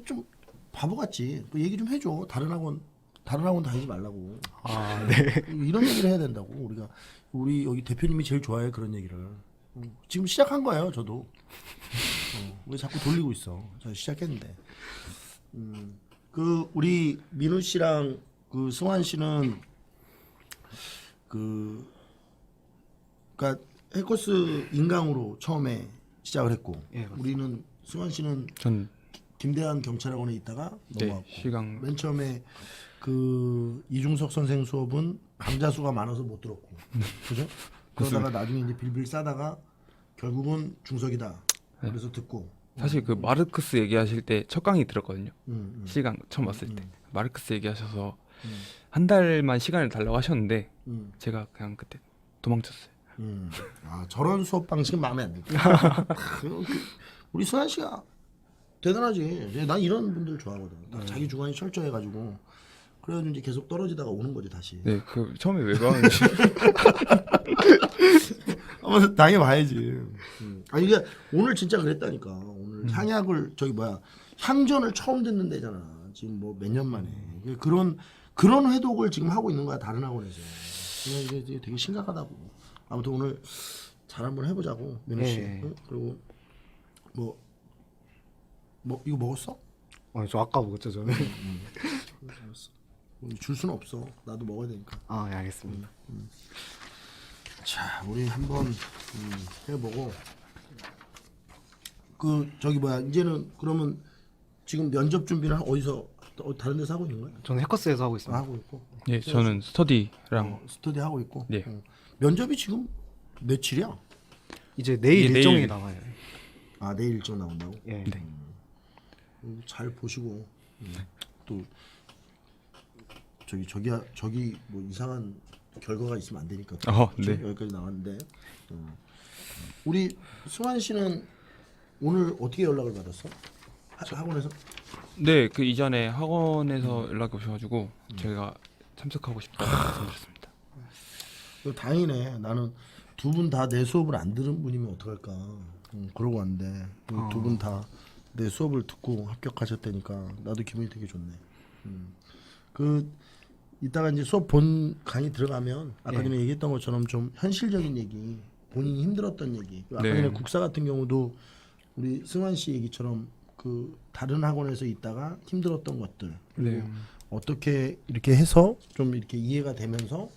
좀 바보 같지. 그 얘기 좀 해줘. 다른 학원 다니지 말라고. 아, 네. 이런 얘기를 해야 된다고. 우리 여기 대표님이 제일 좋아해 그런 얘기를. 지금 시작한 거예요, 저도. 왜 자꾸 돌리고 있어? 저 시작했는데. 그 우리 민우 씨랑 그 승환 씨는 그러니까 해커스 인강으로 처음에 시작을 했고, 예, 맞습니다. 우리는 승환 씨는 전 김대한 경찰학원에 있다가 네, 넘어왔고, 시강 맨 처음에 그 이중석 선생 수업은 강좌 수가 많아서 못 들었고, 그죠? 그러다가 나중에 이제 빌빌 싸다가 결국은 중석이다. 그래서 듣고. 사실 그 마르크스 얘기하실 때 첫 강의 들었거든요. 음. 시강 처음 왔을 때 마르크스 얘기하셔서 한 달만 시간을 달라고 하셨는데 제가 그냥 그때 도망쳤어요. 아, 저런 수업 방식은 마음에 안 들고. 우리 수환 씨가 대단하지. 난 이런 분들 좋아하거든. 딱 자기 주관이 철저해가지고. 그래가지고 이제 계속 떨어지다가 오는 거지 다시. 네, 그 처음에 왜 그러는지 한번 당해봐야지. 아니 이게 오늘 진짜 그랬다니까. 오늘 향약을 향전을 처음 듣는 데잖아. 지금 뭐 몇 년 만에. 그런 회독을 지금 하고 있는 거야 다른 학원에서. 이게 되게 심각하다고. 아무튼 오늘 잘 한번 해보자고 민우 씨. 네. 응? 그리고 뭐 이거 먹었어? 저 아까 먹었죠, 저는. 줄 수는 없어. 나도 먹어야 되니까. 아, 예, 알겠습니다. 자, 우리 한번 해보고 이제는 그러면 지금 면접 준비는 어디서 다른 데서 하고 있는 거야? 저는 해커스에서 하고 있습니다. 하고 있고. 예, 저는 스터디랑 스터디 하고 있고. 네. 면접이 지금 며칠이야? 이제 내일 이게 일정이 내일. 나와요. 아, 내일 일정 나온다고? 예. 네. 잘 보시고 또 저기 뭐 이상한 결과가 있으면 안 되니까. 네. 여기까지 나왔는데 우리 승환 씨는 오늘 어떻게 연락을 받았어? 학원에서? 네, 그 이전에 학원에서 연락이 오셔가지고 제가 참석하고 싶다고 말씀드렸습니다. 다행이네. 나는 두 분 다 내 수업을 안 들은 분이면 어떡할까. 그러고 왔는데 두 분 다 내 수업을 듣고 합격하셨다니까 나도 기분이 되게 좋네. 이따가 이제 수업 본 강의 들어가면 아까 전에 얘기했던 것처럼 좀 현실적인 얘기, 본인이 힘들었던 얘기. 아까 네. 전에 국사 같은 경우도 우리 승환 씨 얘기처럼 그 다른 학원에서 있다가 힘들었던 것들 그리고 네. 어떻게 이렇게 해서 좀 이렇게 이해가 되면서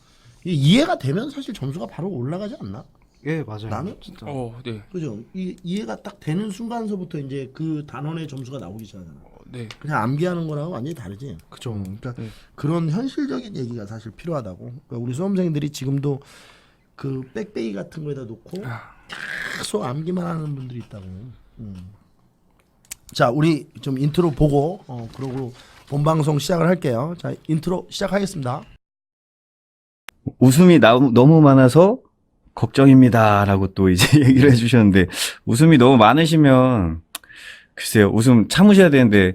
이해가 되면 사실 점수가 바로 올라가지 않나? 예, 맞아요. 나는 진짜. 네. 그죠? 이해가 딱 되는 순간서부터 이제 그 단원의 점수가 나오기 시작하잖아. 네. 그냥 암기하는 거랑은 완전히 다르지. 그죠. 그러니까 네. 그런 현실적인 얘기가 사실 필요하다고. 그러니까 우리 수험생들이 지금도 그 백베이 같은 거에다 놓고 계속 암기만 하는 분들이 있다고. 자, 우리 좀 인트로 보고 그러고 본방송 시작을 할게요. 자, 인트로 시작하겠습니다. 웃음이 너무 많아서 걱정입니다라고 또 이제 얘기를 해주셨는데 웃음이 너무 많으시면 글쎄요 웃음 참으셔야 되는데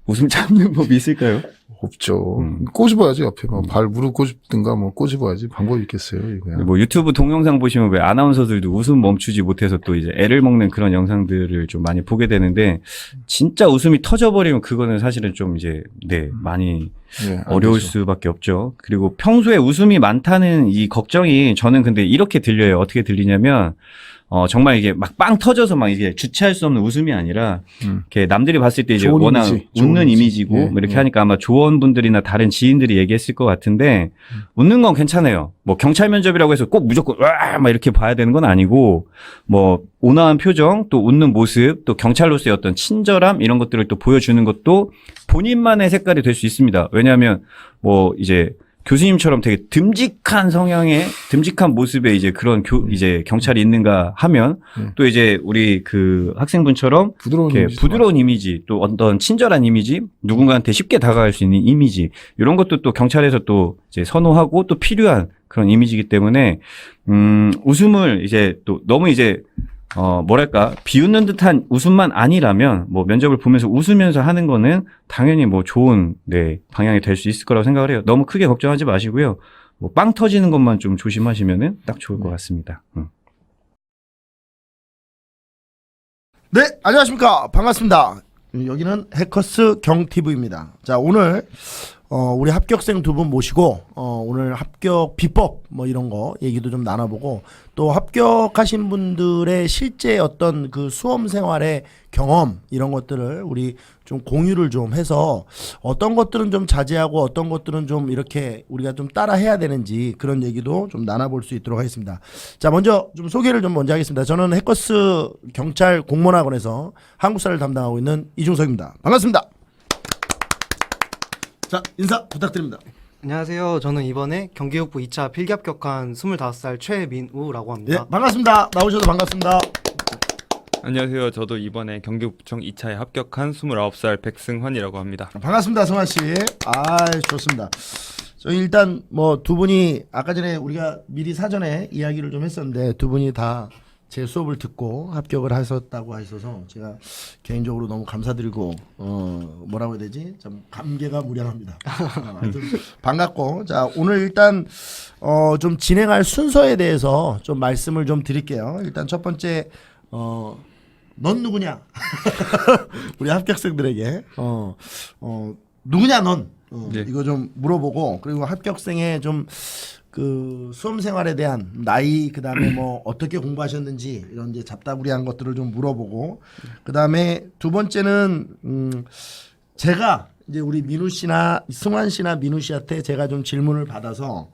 웃음 참는 법이 있을까요? 없죠. 꼬집어야지 옆에 발 무릎 꼬집든가 꼬집어야지 방법이 있겠어요. 이거. 뭐 유튜브 동영상 보시면 왜 아나운서들도 웃음 멈추지 못해서 또 이제 애를 먹는 그런 영상들을 좀 많이 보게 되는데 진짜 웃음이 터져버리면 그거는 사실은 좀 이제 많이 네, 어려울 알겠죠. 수밖에 없죠. 그리고 평소에 웃음이 많다는 이 걱정이 저는 근데 이렇게 들려요. 어떻게 들리냐면 정말 이게 막 빵 터져서 막 이게 주체할 수 없는 웃음이 아니라 이렇게 남들이 봤을 때 이제 좋은 워낙 이미지, 웃는 좋은 이미지고 이미지. 뭐 이렇게 예. 하니까 아마 조원분들이나 다른 지인들이 얘기했을 것 같은데 웃는 건 괜찮아요. 뭐 경찰 면접이라고 해서 꼭 무조건 와 막 이렇게 봐야 되는 건 아니고 뭐 온화한 표정 또 웃는 모습 또 경찰로서의 어떤 친절함 이런 것들을 또 보여주는 것도 본인만의 색깔이 될 수 있습니다. 왜냐하면 뭐 이제 교수님처럼 되게 듬직한 성향의 듬직한 모습에 이제 그런 이제 경찰이 있는가 하면 또 이제 우리 그 학생분처럼 부드러운 이렇게 이미지 부드러운 이미지 또 어떤 친절한 이미지 누군가한테 쉽게 다가갈 수 있는 이미지 이런 것도 또 경찰에서 또 이제 선호하고 또 필요한 그런 이미지이기 때문에 웃음을 이제 또 너무 이제 뭐랄까, 비웃는 듯한 웃음만 아니라면, 뭐, 면접을 보면서 웃으면서 하는 거는 당연히 뭐 좋은, 방향이 될 수 있을 거라고 생각을 해요. 너무 크게 걱정하지 마시고요. 뭐, 빵 터지는 것만 좀 조심하시면은 딱 좋을 것 같습니다. 네, 안녕하십니까. 반갑습니다. 여기는 해커스 경TV입니다. 자, 오늘 우리 합격생 두 분 모시고 오늘 합격 비법 뭐 이런 거 얘기도 좀 나눠보고 또 합격하신 분들의 실제 어떤 그 수험 생활의 경험 이런 것들을 우리 좀 공유를 좀 해서 어떤 것들은 좀 자제하고 어떤 것들은 좀 이렇게 우리가 좀 따라 해야 되는지 그런 얘기도 좀 나눠볼 수 있도록 하겠습니다. 자, 먼저 좀 소개를 좀 먼저 하겠습니다. 저는 해커스 경찰 공무원학원에서 한국사를 담당하고 있는 이중석입니다. 반갑습니다. 자, 인사 부탁드립니다. 안녕하세요. 저는 이번에 경기육부 2차 필기 합격한 25살 최민우라고 예, 합니다. 반갑습니다. 나오셔서 반갑습니다. 안녕하세요. 저도 이번에 경기구청 2차에 합격한 29살 백승환이라고 합니다. 반갑습니다, 성환 씨. 아, 좋습니다. 저희 일단 뭐 두 분이 아까 전에 우리가 미리 사전에 이야기를 좀 했었는데 두 분이 다 제 수업을 듣고 합격을 하셨다고 하셔서 제가 개인적으로 너무 감사드리고 뭐라고 해야 되지? 좀 감개가 무량합니다. 하여튼 반갑고 자 오늘 일단 좀 진행할 순서에 대해서 좀 말씀을 좀 드릴게요. 일단 첫 번째 넌 누구냐? 우리 합격생들에게 누구냐 넌 네. 이거 좀 물어보고 그리고 합격생의 좀 그 수험 생활에 대한 나이 그다음에 뭐 어떻게 공부하셨는지 이런 이제 잡다구리한 것들을 좀 물어보고 그다음에 두 번째는 제가 이제 우리 민우 씨나 승환 씨나 민우 씨한테 제가 좀 질문을 받아서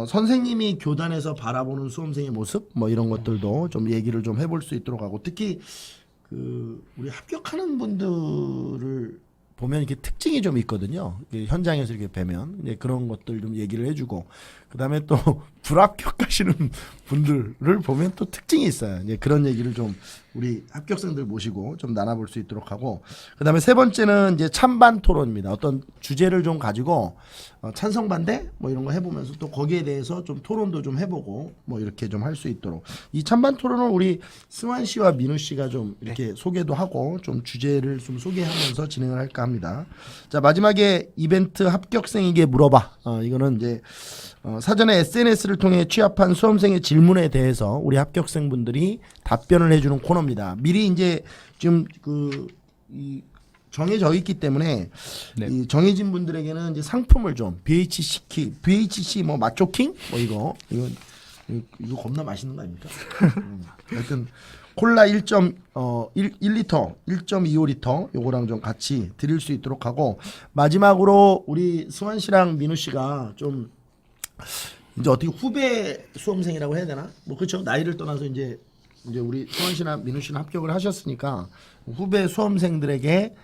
선생님이 교단에서 바라보는 수험생의 모습 뭐 이런 것들도 좀 얘기를 좀 해볼 수 있도록 하고 특히 그 우리 합격하는 분들을 보면 이렇게 특징이 좀 있거든요. 현장에서 이렇게 뵈면 이제 그런 것들 좀 얘기를 해주고 그다음에 또 불합격하시는 분들을 보면 또 특징이 있어요. 이제 그런 얘기를 좀 우리 합격생들 모시고 좀 나눠볼 수 있도록 하고 그다음에 세 번째는 이제 찬반 토론입니다. 어떤 주제를 좀 가지고 찬성 반대 뭐 이런 거 해보면서 또 거기에 대해서 좀 토론도 좀 해보고 뭐 이렇게 좀 할 수 있도록 이 찬반 토론을 우리 승환 씨와 민우 씨가 좀 이렇게 소개도 하고 좀 주제를 좀 소개하면서 진행을 할까 합니다. 자 마지막에 이벤트 합격생에게 물어봐. 이거는 이제 사전에 SNS를 통해 취합한 수험생의 질문에 대해서 우리 합격생분들이 답변을 해주는 코너입니다. 미리 이제 지금 이 정해져 있기 때문에 네. 이 정해진 분들에게는 이제 상품을 좀 BHC 뭐 마초킹 뭐 이거 겁나 맛있는 거 아닙니까? 하여튼 콜라 1리터, 1.25리터 요거랑 좀 같이 드릴 수 있도록 하고 마지막으로 우리 승환 씨랑 민우 씨가 좀 이제 어떻게 후배 수험생이라고 해야 되나? 뭐 그렇죠. 나이를 떠나서 이제 우리 승환 씨나 민우 씨는 합격을 하셨으니까 후배 수험생들에게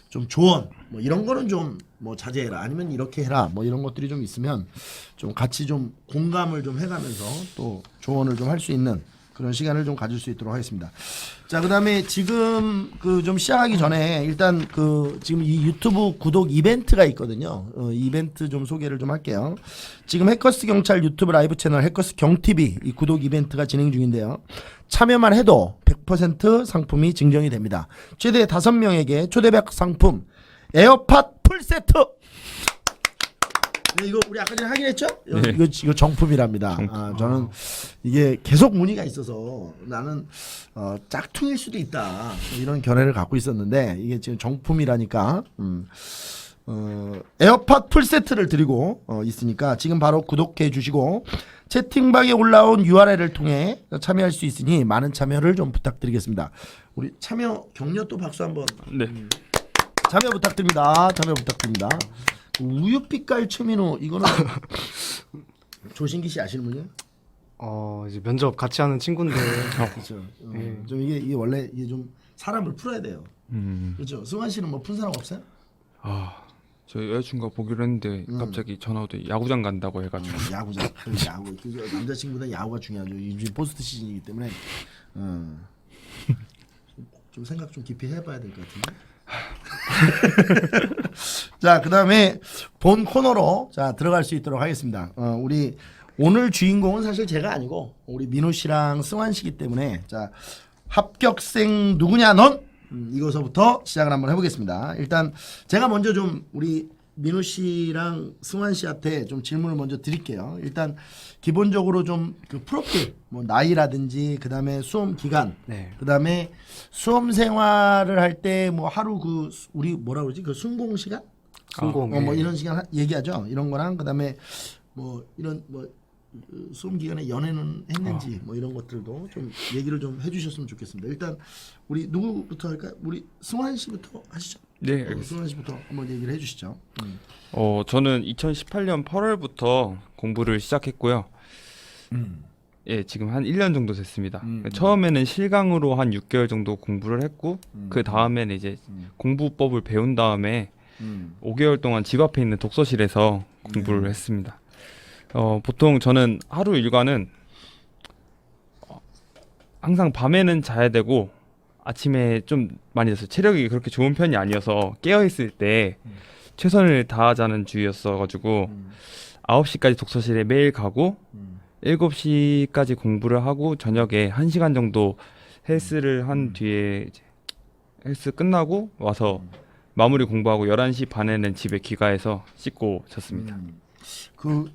좀 조언 뭐 이런 거는 좀 뭐 자제해라 아니면 이렇게 해라 뭐 이런 것들이 좀 있으면 좀 같이 좀 공감을 좀 해가면서 또 조언을 좀 할 수 있는 그런 시간을 좀 가질 수 있도록 하겠습니다. 자, 그다음에 지금 그 좀 시작하기 전에 일단 그 지금 이 유튜브 구독 이벤트가 있거든요. 이벤트 좀 소개를 좀 할게요. 지금 해커스 경찰 유튜브 라이브 채널 해커스 경TV 이 구독 이벤트가 진행 중인데요. 참여만 해도 100% 상품이 증정이 됩니다. 최대 5명에게 초대박 상품 에어팟 풀 세트. 네, 이거 우리 아까 전에 확인했죠? 네. 이거 정품이랍니다. 저는 이게 계속 문의가 있어서 나는 짝퉁일 수도 있다 이런 견해를 갖고 있었는데 이게 지금 정품이라니까 에어팟 풀 세트를 드리고 있으니까 지금 바로 구독해 주시고 채팅방에 올라온 URL을 통해 참여할 수 있으니 많은 참여를 좀 부탁드리겠습니다. 우리 참여 격려 또 박수 한번. 네. 참여 부탁드립니다. 참여 부탁드립니다. 우유빛깔 최민호 이거는 조신기 씨 아시는 분이에요? 이제 면접 같이 하는 친구인데 그렇죠. 좀 이게 원래 이게 좀 사람을 풀어야 돼요. 그렇죠. 승환 씨는 뭐 푼 사람 없어요? 저 여자친구가 보기로 했는데 갑자기 전화 오더니 야구장 간다고 해가지고 야구장, 야구. 남자친구보다 야구가 중요하죠. 요즘 포스트 시즌이기 때문에 좀 생각 좀 깊이 해봐야 될 것 같은데. 자, 그다음에 본 코너로 자 들어갈 수 있도록 하겠습니다. 우리 오늘 주인공은 사실 제가 아니고 우리 민우 씨랑 승환 씨기 때문에 자 합격생 누구냐 넌 이거서부터 시작을 한번 해보겠습니다. 일단 제가 먼저 좀 우리 민우 씨랑 승환 씨한테 좀 질문을 먼저 드릴게요. 일단 기본적으로 좀 그 프로필, 뭐 나이라든지 그다음에 수험 기간, 네. 그다음에 수험 생활을 할 때 뭐 하루 그 우리 뭐라 그러지? 그 순공 시간? 성공. 뭐 예. 이런 시간 얘기하죠. 이런 거랑 그다음에 뭐 이런 뭐 수험 기간에 연애는 했는지 뭐 이런 것들도 좀 얘기를 좀 해주셨으면 좋겠습니다. 일단 우리 누구부터 할까요? 우리 승환 씨부터 하시죠. 네, 알겠습니다. 승환 씨부터 한번 얘기를 해주시죠. 저는 2018년 8월부터 공부를 시작했고요. 예, 지금 한 1년 정도 됐습니다. 처음에는 실강으로 한 6개월 정도 공부를 했고 그 다음에는 이제 공부법을 배운 다음에 5개월 동안 집 앞에 있는 독서실에서 공부를 했습니다. 보통 저는 하루 일과는 항상 밤에는 자야 되고 아침에 좀 많이 잤어요. 체력이 그렇게 좋은 편이 아니어서 깨어있을 때 최선을 다하자는 주의였어가지고 9시까지 독서실에 매일 가고 7시까지 공부를 하고 저녁에 1시간 정도 헬스를 한 뒤에 이제 헬스 끝나고 와서 마무리 공부하고 11시 반에는 집에 귀가해서 씻고 잤습니다. 그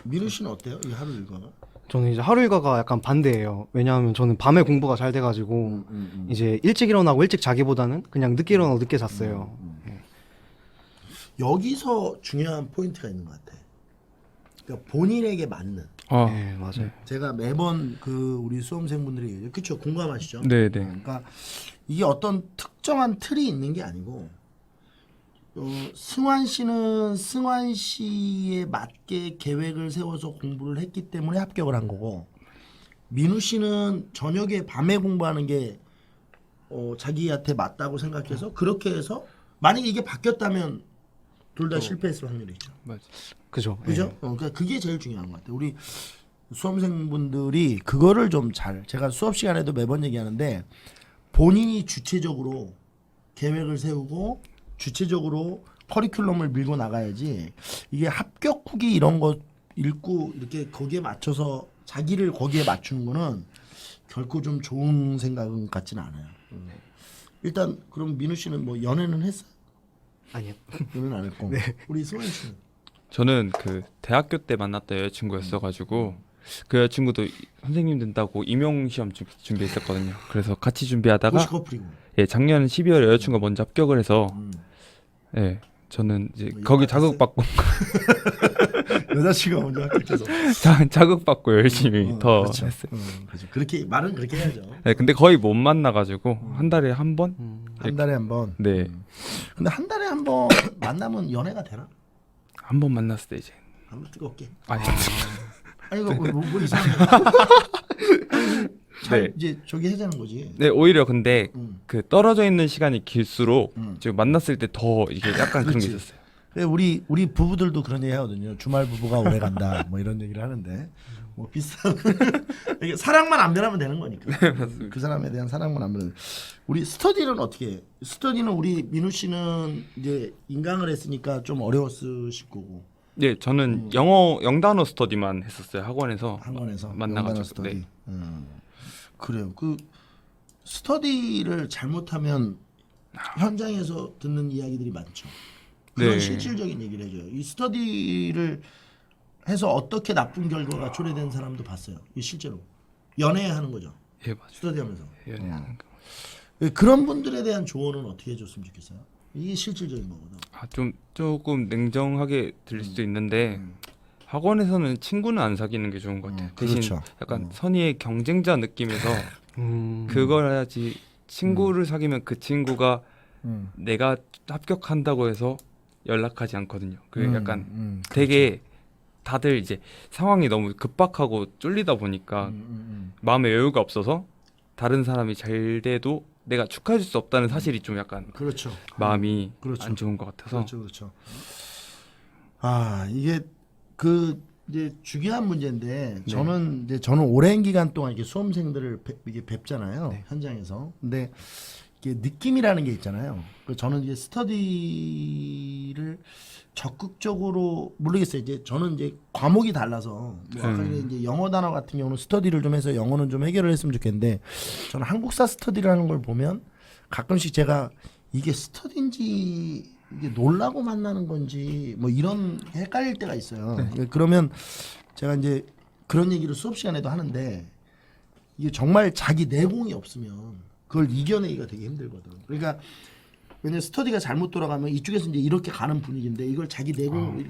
민우 씨는 어때요? 이 하루 일과가? 저는 이제 하루 일과가 약간 반대예요. 왜냐하면 저는 밤에 공부가 잘 돼가지고 이제 일찍 일어나고 일찍 자기보다는 그냥 늦게 일어나고 늦게 잤어요. 여기서 중요한 포인트가 있는 것 같아. 그러니까 본인에게 맞는. 네, 맞아요. 제가 매번 그 우리 수험생분들이 그렇죠, 공감하시죠? 네네. 그러니까 이게 어떤 특정한 틀이 있는 게 아니고 승환 씨는 승환 씨에 맞게 계획을 세워서 공부를 했기 때문에 합격을 한 거고 민우 씨는 저녁에 밤에 공부하는 게 자기한테 맞다고 생각해서 그렇게 해서 만약에 이게 바뀌었다면 둘 다 실패했을 확률이 있죠. 맞아. 그죠. 그죠? 그러니까 그게 제일 중요한 것 같아요. 우리 수험생분들이 그거를 좀 잘, 제가 수업 시간에도 매번 얘기하는데 본인이 주체적으로 계획을 세우고 주체적으로 커리큘럼을 밀고 나가야지 이게 합격 후기 이런 거 읽고 이렇게 거기에 맞춰서 자기를 거기에 맞추는 거는 결코 좀 좋은 생각은 같지는 않아요. 일단 그럼 민우 씨는 뭐 연애는 했어요? 아니요. 연애는 안 했고 우리 승환 씨는 저는 그 대학교 때 만났던 여자친구였어가지고 그 여자친구도 선생님 된다고 임용 시험 준비했었거든요. 그래서 같이 준비하다가 혹시 커플이고 예, 작년 12월에 여자친구가 먼저 합격을 해서 예, 저는 이제 거기 자극받고 여자친구가 먼저 합격해서 자극받고 열심히 더 그렇죠. 했어요. 그렇죠. 그렇게 말은 그렇게 해야죠. 네, 근데 거의 못 만나가지고 한 달에 한 번? 한 달에 한 번. 네, 근데 한 달에 한 번 만나면 연애가 되나? 한 번 만났을 때 이제 한번 뜨겁게. 아니 아니 이거 뭐 이상해. 네. 이제 저기 해자는 거지. 네, 오히려 근데 음. 그 떨어져 있는 시간이 길수록 지금 만났을 때 더 이게 약간 그런 게 그렇지. 있었어요. 그래, 우리 부부들도 그런 얘기 하거든요. 주말 부부가 오래 간다. 뭐 이런 얘기를 하는데 뭐 비슷한 이게 사랑만 안 변하면 되는 거니까. 그 사람에 대한 사랑만 안 변하면. 우리 스터디는 어떻게 해? 스터디는 우리 민우 씨는 이제 인강을 했으니까 좀 어려웠으실 거고 네, 저는 영어 영단어 스터디만 했었어요. 학원에서 학원에서 만나가지고. 영단어 스터디. 네. 그래요. 그 스터디를 잘못하면 현장에서 듣는 이야기들이 많죠. 그런 네. 실질적인 얘기를 해줘요. 이 스터디를 해서 어떻게 나쁜 결과가 초래된 사람도 봤어요. 이 실제로 연애하는 거죠. 예, 맞아요. 스터디하면서 연애하는 거. 그런 분들에 대한 조언은 어떻게 해줬으면 좋겠어요. 이게 실질적인 거거든. 좀 조금 냉정하게 들릴 수도 있는데 학원에서는 친구는 안 사귀는 게 좋은 것 같아요. 대신 그렇죠. 약간 선의의 경쟁자 느낌에서 그걸 해야지 친구를 사귀면 그 친구가 내가 합격한다고 해서 연락하지 않거든요. 그 약간 되게 다들 이제 상황이 너무 급박하고 쫄리다 보니까 마음에 여유가 없어서 다른 사람이 잘 돼도 내가 축하해줄 수 없다는 사실이 좀 약간 그렇죠. 마음이 그렇죠. 안 좋은 것 같아서 그렇죠. 아 이게 그 이제 중요한 문제인데 저는 오랜 기간 동안 이렇게 수험생들을 이게 뵙잖아요. 네. 현장에서. 근데 이게 느낌이라는 게 있잖아요. 그 저는 이제 스터디를 적극적으로 모르겠어요. 이제 저는 이제 과목이 달라서 뭐 아까 이제 영어 단어 같은 경우는 스터디를 좀 해서 영어는 좀 해결을 했으면 좋겠는데 저는 한국사 스터디라는 걸 보면 가끔씩 제가 이게 스터디인지 이게 놀라고 만나는 건지 뭐 이런 헷갈릴 때가 있어요. 그러면 제가 이제 그런 얘기를 수업 시간에도 하는데 이게 정말 자기 내공이 없으면 그걸 이겨내기가 되게 힘들거든. 그러니까 왜냐면 스터디가 잘못 돌아가면 이쪽에서 이제 이렇게 가는 분위기인데 이걸 자기 내공으로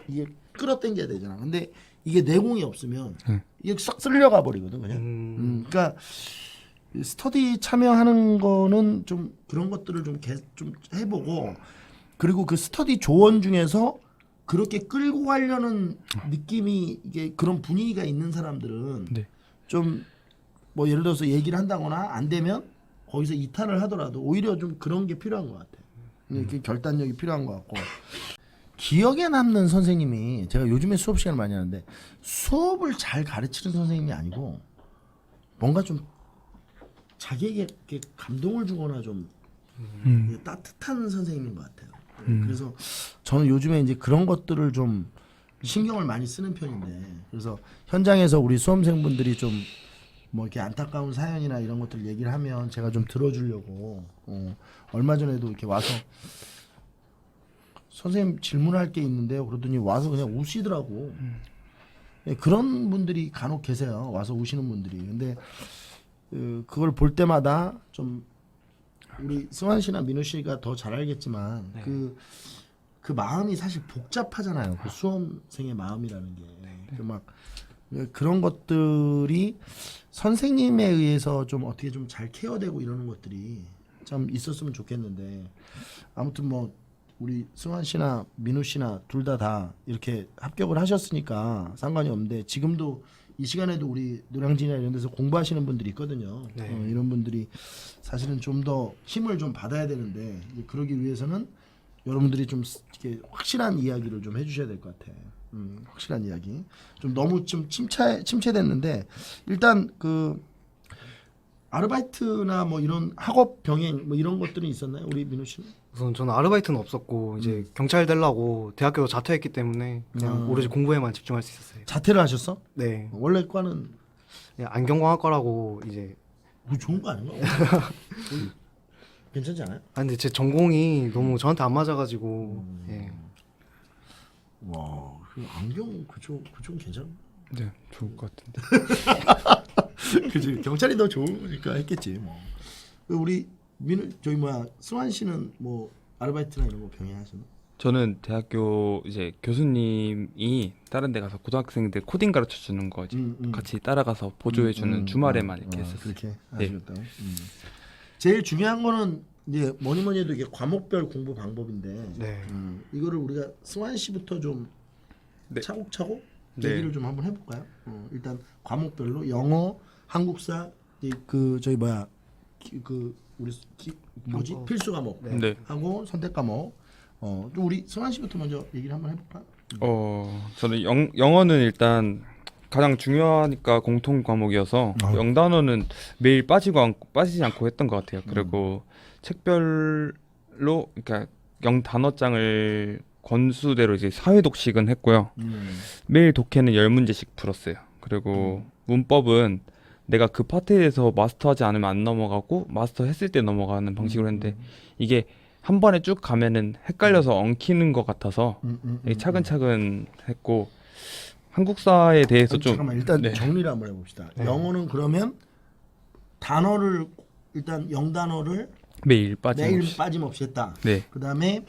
이게 끌어당겨야 되잖아. 근데 이게 내공이 없으면 이게 싹 쓸려가 버리거든 그냥. 그러니까 스터디 참여하는 거는 좀 그런 것들을 좀 해보고 그리고 그 스터디 조원 중에서 그렇게 끌고 가려는 느낌이 이게 그런 분위기가 있는 사람들은 네. 좀 뭐 예를 들어서 얘기를 한다거나 안 되면 거기서 이탈을 하더라도 오히려 좀 그런 게 필요한 것 같아. 이렇게 결단력이 필요한 것 같고 기억에 남는 선생님이 제가 요즘에 수업 시간을 많이 하는데 수업을 잘 가르치는 선생님이 아니고 뭔가 좀 자기에게 이렇게 감동을 주거나 좀 따뜻한 선생님인 것 같아요. 그래서 저는 요즘에 이제 그런 것들을 좀 신경을 많이 쓰는 편인데 그래서 현장에서 우리 수험생분들이 좀 뭐 이렇게 안타까운 사연이나 이런 것들 얘기를 하면 제가 좀 들어주려고 얼마 전에도 이렇게 와서 선생님 질문할 게 있는데요. 그러더니 와서 그냥 우시더라고. 예, 그런 분들이 간혹 계세요. 와서 우시는 분들이. 근데 그걸 볼 때마다 좀 우리 승환 씨나 민우 씨가 더 잘 알겠지만 네. 그 마음이 사실 복잡하잖아요. 그 수험생의 마음이라는 게. 막 그런 것들이 선생님에 의해서 좀 어떻게 좀 잘 케어되고 이러는 것들이 참 있었으면 좋겠는데 아무튼 뭐 우리 승환 씨나 민우 씨나 둘 다 이렇게 합격을 하셨으니까 상관이 없는데 지금도 이 시간에도 우리 노량진이나 이런 데서 공부하시는 분들이 있거든요. 네. 이런 분들이 사실은 좀 더 힘을 좀 받아야 되는데 이제 그러기 위해서는 여러분들이 좀 이렇게 확실한 이야기를 좀 해주셔야 될 것 같아. 확실한 이야기. 좀 너무 좀 침체됐는데 일단 그 아르바이트나 뭐 이런 학업 병행 뭐 이런 것들은 있었나요, 우리 민우 씨는? 우선 저는 아르바이트는 없었고 이제 경찰 되려고 대학교도 자퇴했기 때문에 그냥 오로지 공부에만 집중할 수 있었어요. 자퇴를 하셨어? 네, 원래 과는 그냥 안경광학과라고 이제 뭐 좋은 거 아닌가? 괜찮지 않아요? 근데 제 전공이 너무 저한테 안 맞아가지고 예. 와, 그 안경 그쪽 괜찮아? 네, 좋을 것 같은데. 그지 경찰이 더 좋으니까 했겠지 뭐. 우리 민우 저기 뭐야 승환 씨는 뭐 아르바이트나 이런 거 병행하시나? 저는 대학교 이제 교수님이 다른 데 가서 고등학생들 코딩 가르쳐 주는 거 이제 같이 따라가서 보조해 주는 주말에만 이렇게 했었어요. 그렇게 네. 하셨다고. 제일 중요한 거는 이제 뭐니 해도 이게 과목별 공부 방법인데 네. 이거를 우리가 승환 씨부터 좀 네. 차곡차곡 네. 얘기를 좀 한번 해볼까요? 일단 과목별로 영어, 한국사, 그 저희 뭐야 그 우리 뭐지 한국. 필수 과목 네. 하고 선택 과목. 좀 우리 승환 씨부터 먼저 얘기를 한번 해볼까? 저는 영어는 일단 가장 중요하니까 공통 과목이어서 영단어는 매일 빠지지 않고 했던 것 같아요. 그리고 책별로 그러니까 영단어장을 권수대로 이제 사회 독식은 했고요. 매일 독해는 10문제씩 풀었어요. 그리고 문법은 내가 그 파트에 대해서 마스터하지 않으면 안 넘어가고 마스터했을 때 넘어가는 방식으로 했는데 이게 한 번에 쭉 가면은 헷갈려서 엉키는 것 같아서 차근차근 했고 한국사에 대해서 좀 잠깐만 일단 네. 정리를 한번 해봅시다. 네. 영어는 그러면 단어를 일단 영단어를 매일 매일 빠짐없이 빠짐없이 했다. 네. 그다음에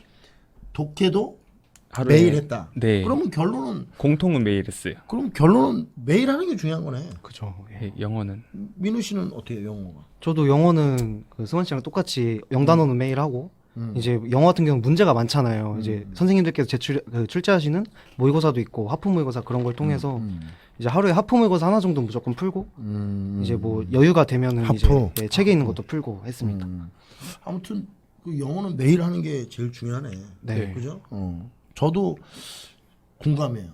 독해도 하루에 매일 했다. 네. 그러면 결론은 공통은 매일 했어요. 매일 하는 게 중요한 거네. 그죠. 예. 네, 영어는 민우 씨는 어떻게 해요, 영어가? 저도 영어는 그 승원 씨랑 똑같이 영단어는 매일 하고 이제 영어 같은 경우는 문제가 많잖아요. 이제 선생님들께서 출제하시는 모의고사도 있고 하프 모의고사 그런 걸 통해서 이제 하루에 하프 모의고사 하나 정도 무조건 풀고 이제 뭐 여유가 되면은 하프. 이제 예, 책에 있는 것도 풀고 했습니다. 아무튼 그 영어는 매일 하는 게 제일 중요하네. 네. 그죠? 저도 공감해요.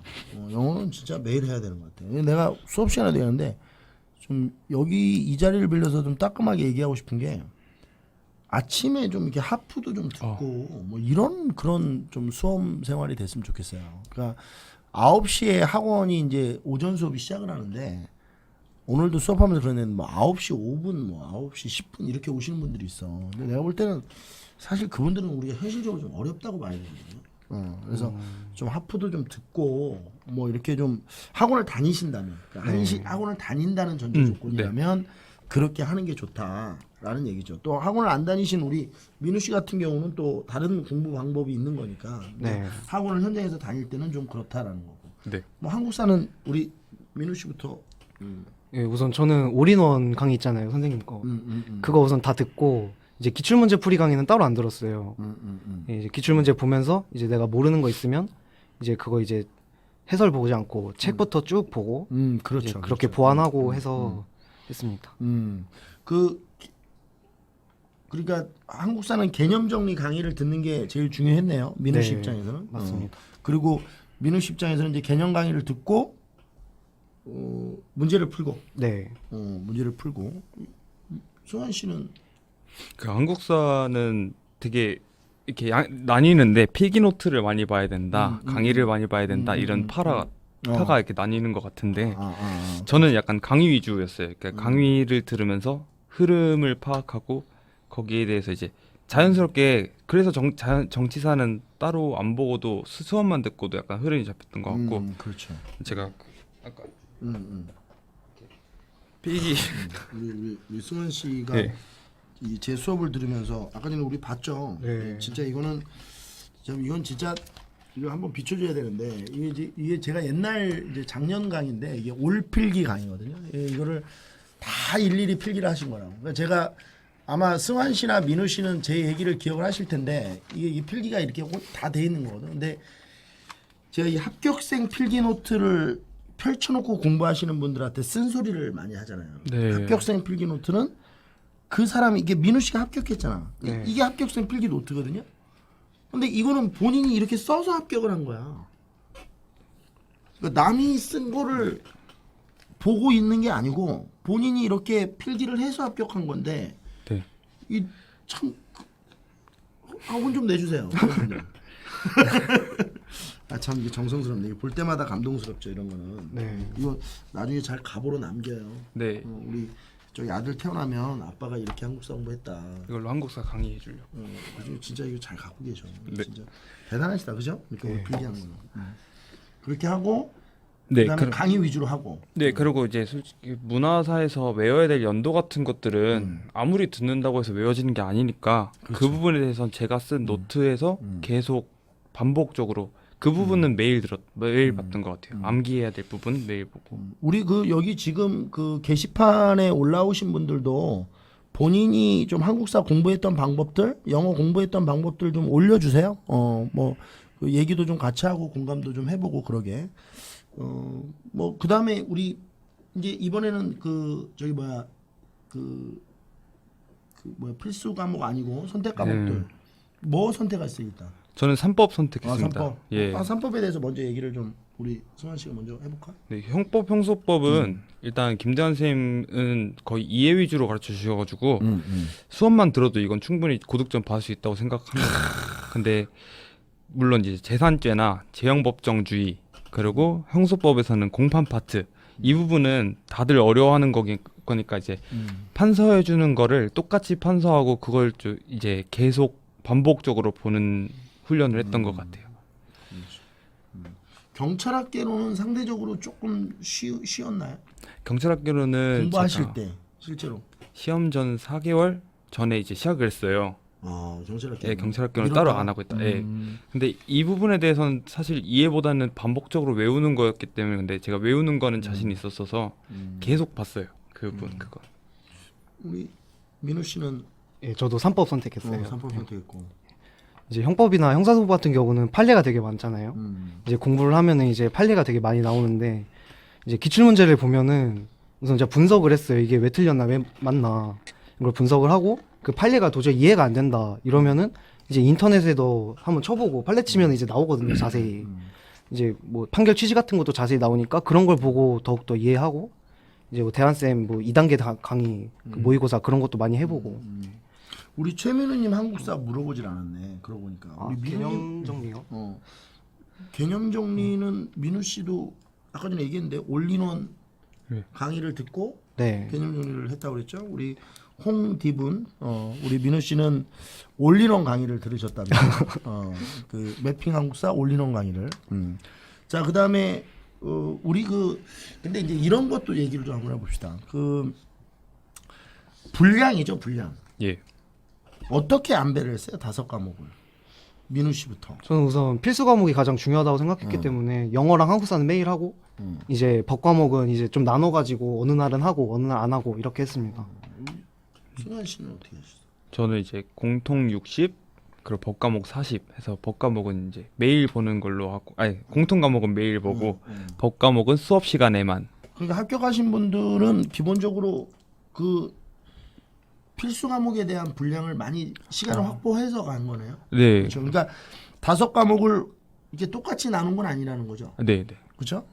영어는 진짜 매일 해야 되는 것 같아요. 내가 수업 시간에도 얘기하는데 좀 여기 이 자리를 빌려서 좀 따끔하게 얘기하고 싶은 게 아침에 좀 이렇게 하프도 좀 듣고 뭐 이런 그런 좀 수업 생활이 됐으면 좋겠어요. 그러니까 9시에 학원이 이제 오전 수업이 시작을 하는데 오늘도 수업하면서 그러는데 뭐 9시 5분, 뭐 9시 10분 이렇게 오시는 분들이 있어. 근데 내가 볼 때는 사실 그분들은 우리가 현실적으로 좀 어렵다고 봐야 되거든요. 그래서 좀 하프도 좀 듣고 뭐 이렇게 좀 학원을 다니신다면 그러니까 학원을 다닌다는 전제 조건이라면 그렇게 하는 게 좋다라는 얘기죠. 또 학원을 안 다니신 우리 민우 씨 같은 경우는 또 다른 공부 방법이 있는 거니까 네. 학원을 현장에서 다닐 때는 좀 그렇다라는 거고. 네. 뭐 한국사는 우리 민우 씨부터. 예, 우선 저는 올인원 강의 있잖아요, 선생님 거. 그거 우선 다 듣고 이제 기출문제 풀이 강의는 따로 안 들었어요. 예, 이제 기출문제 보면서 이제 내가 모르는 거 있으면 이제 그거 이제 해설 보지 않고 책부터 쭉 보고 그렇죠. 이제 그렇게 그렇죠. 보완하고 해서 했습니다. 그러니까 한국사는 개념 정리 강의를 듣는 게 제일 중요했네요. 민우 씨 네, 입장에서는. 맞습니다. 그리고 민우 씨 입장에서는 이제 개념 강의를 듣고 문제를 풀고 네. 문제를 풀고 소환 씨는 그 한국사는 되게 이렇게 나뉘는데 필기 노트를 많이 봐야 된다, 강의를 많이 봐야 된다 이런 파가 이렇게 나뉘는 것 같은데 저는 약간 강의 위주였어요. 그러니까 강의를 들으면서 흐름을 파악하고 거기에 대해서 이제 자연스럽게 그래서 정치사는 따로 안 보고도 수업만 듣고도 약간 흐름이 잡혔던 것 같고 그렇죠. 제가 아까 필기 우리 승원 씨가 네. 이 제 수업을 들으면서 아까 전에 우리 봤죠. 네. 진짜 이건 진짜 이거 한번 비춰줘야 되는데 이게 제가 옛날 이제 작년 강의인데 이게 올 필기 강의거든요. 이거를 다 일일이 필기를 하신 거라고. 그러니까 제가 아마 승환 씨나 민우 씨는 제 얘기를 기억을 하실 텐데 이 필기가 이렇게 다 돼 있는 거거든. 근데 제가 이 합격생 필기 노트를 펼쳐놓고 공부하시는 분들한테 쓴소리를 많이 하잖아요. 네. 합격생 필기 노트는 그 사람이 이게 민우 씨가 합격했잖아. 네. 이게 합격생 필기 노트거든요. 근데 이거는 본인이 이렇게 써서 합격을 한 거야. 그러니까 남이 쓴 거를 보고 있는 게 아니고 본인이 이렇게 필기를 해서 합격한 건데 네. 이 참 학원 좀 내주세요. 아 참 이게 정성스럽네. 이거 볼 때마다 감동스럽죠 이런 거는. 네. 이거 나중에 잘 갑으로 남겨요. 네, 우리 저기 아들 태어나면 아빠가 이렇게 한국사 공부했다. 이걸로 한국사 강의해 주려고. 나중에 진짜 이거 잘 갖고 계셔. 네. 진짜 대단하시다, 그죠? 이렇게 필기하는 거는. 그렇게 하고 네, 그다음에 강의 위주로 하고. 네, 그리고 이제 솔직히 문화사에서 외워야 될 연도 같은 것들은 아무리 듣는다고 해서 외워지는 게 아니니까 그 부분에 대해서는 제가 쓴 노트에서 계속 반복적으로 그 부분은 매일 봤던 것 같아요. 암기해야 될 부분 매일 보고. 우리 여기 지금 그 게시판에 올라오신 분들도 본인이 좀 한국사 공부했던 방법들, 영어 공부했던 방법들 좀 올려주세요. 그 얘기도 좀 같이 하고 공감도 좀 해보고 그러게. 뭐 그다음에 우리 이제 이번에는 필수 과목 아니고 선택 과목들 뭐 선택했어요 일단? 저는 3법 선택했습니다. 3법. 예. 3법에 대해서 먼저 얘기를 좀 우리 승환 씨가 먼저 해볼까? 네, 형법 형소법은 일단 김대환 선생님은 거의 이해 위주로 가르쳐 주셔가지고 수업만 들어도 이건 충분히 고득점 받을 수 있다고 생각합니다. 근데 물론 이제 재산죄나 재형법정주의 그리고 형소법에서는 공판 파트 이 부분은 다들 어려워하는 거니까 이제 판서해 주는 거를 똑같이 판서하고 그걸 이제 계속 반복적으로 보는 훈련을 했던 것 같아요. 경찰학계로는 상대적으로 조금 쉬웠나요? 경찰학교로는 공부하실 제가 때 실제로. 시험 전 4개월 전에 이제 시작을 했어요. 경찰학계. 예, 경찰학교는 따로 안 하고 있다. 예. 근데 이 부분에 대해서는 사실 이해보다는 반복적으로 외우는 거였기 때문에 근데 제가 외우는 거는 자신이 있었어서 계속 봤어요. 그거. 우리 민우 씨는 예, 저도 3법 선택했어요. 3법 선택했고. 이제 형법이나 형사소법 같은 경우는 판례가 되게 많잖아요. 이제 공부를 하면은 이제 판례가 되게 많이 나오는데 이제 기출문제를 보면은 우선 제가 분석을 했어요. 이게 왜 틀렸나, 왜 맞나 이걸 분석을 하고 그 판례가 도저히 이해가 안 된다 이러면은 이제 인터넷에도 한번 쳐보고 판례 치면 이제 나오거든요. 자세히 이제 뭐 판결 취지 같은 것도 자세히 나오니까 그런 걸 보고 더욱더 이해하고 이제 뭐 대한쌤 뭐 2단계 강의 그 모의고사 그런 것도 많이 해보고. 우리 최민우님 한국사 물어보질 않았네. 그러고 보니까. 우리 개념 정리요? 개념 정리는 민우 씨도 아까 전에 얘기했는데 올인원 강의를 듣고 네. 개념 정리를 했다고 그랬죠. 우리 홍디분, 우리 민우 씨는 올인원 강의를 들으셨답니다. 그 매핑 한국사 올인원 강의를. 자, 그다음에 우리 근데 이제 이런 것도 얘기를 좀 한번 해봅시다. 그 분량이죠, 분량. 예. 어떻게 안배를 했어요? 5과목을. 민우 씨부터. 저는 우선 필수 과목이 가장 중요하다고 생각했기 때문에 영어랑 한국사는 매일 하고 이제 법 과목은 이제 좀 나눠가지고 어느 날은 하고 어느 날 안 하고 이렇게 했습니다. 승환 씨는 어떻게 하셨어요? 저는 이제 공통 60 그리고 법 과목 40 해서 법 과목은 이제 매일 보는 걸로 하고 아니 공통 과목은 매일 보고 법 과목은 수업 시간에만. 그러니까 합격하신 분들은 기본적으로 그 필수 과목에 대한 분량을 많이 시간을 확보해서 간 거네요. 네. 그렇죠. 그러니까 5과목을 이렇게 똑같이 나눈 건 아니라는 거죠. 네, 네. 그렇죠?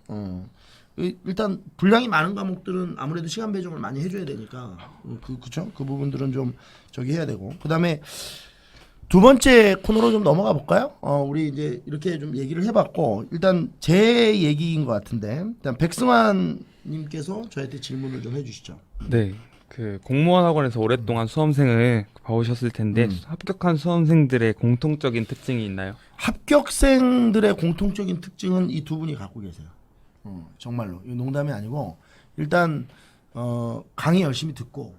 일단 분량이 많은 과목들은 아무래도 시간 배정을 많이 해줘야 되니까 그렇죠? 그 부분들은 좀 저기 해야 되고 그다음에 두 번째 코너로 좀 넘어가 볼까요? 우리 이제 이렇게 좀 얘기를 해봤고 일단 제 얘기인 것 같은데 일단 백승환님께서 저한테 질문을 좀 해주시죠. 네. 그 공무원 학원에서 오랫동안 수험생을 봐오셨을 텐데 합격한 수험생들의 공통적인 특징이 있나요? 합격생들의 공통적인 특징은 이 두 분이 갖고 계세요. 정말로 이거 농담이 아니고 일단 강의 열심히 듣고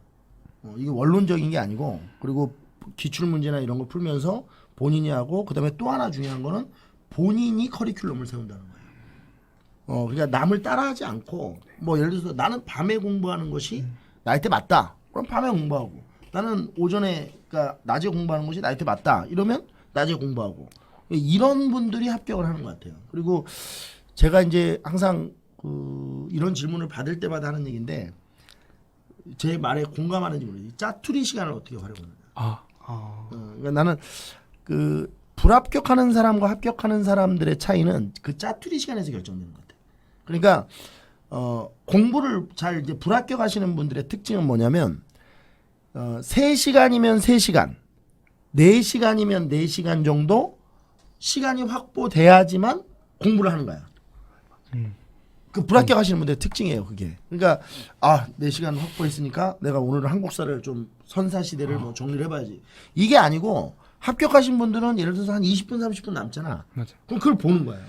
이게 원론적인 게 아니고 그리고 기출 문제나 이런 거 풀면서 본인이 하고 그다음에 또 하나 중요한 거는 본인이 커리큘럼을 세운다는 거예요. 그러니까 남을 따라하지 않고 뭐 예를 들어서 나는 밤에 공부하는 것이 나한테 맞다. 그럼 밤에 공부하고 나는 오전에 그러니까 낮에 공부하는 것이 나한테 맞다. 이러면 낮에 공부하고 이런 분들이 합격을 하는 것 같아요. 그리고 제가 이제 항상 이런 질문을 받을 때마다 하는 얘기인데 제 말에 공감하는지 모르겠어요. 짜투리 시간을 어떻게 활용하느냐. 그러니까 나는 그 불합격하는 사람과 합격하는 사람들의 차이는 그 짜투리 시간에서 결정되는 것 같아요. 그러니까 공부를 잘 이제 불합격하시는 분들의 특징은 뭐냐면 3시간이면 3시간, 4시간이면 4시간 정도 시간이 확보돼야지만 공부를 하는 거야. 그 불합격하시는 분들의 특징이에요, 그게. 그러니까 4시간 확보했으니까 내가 오늘 한국사를 좀 선사시대를 뭐 정리를 해봐야지. 이게 아니고 합격하신 분들은 예를 들어서 한 20분, 30분 남잖아. 맞아. 그럼 그걸 보는 거예요.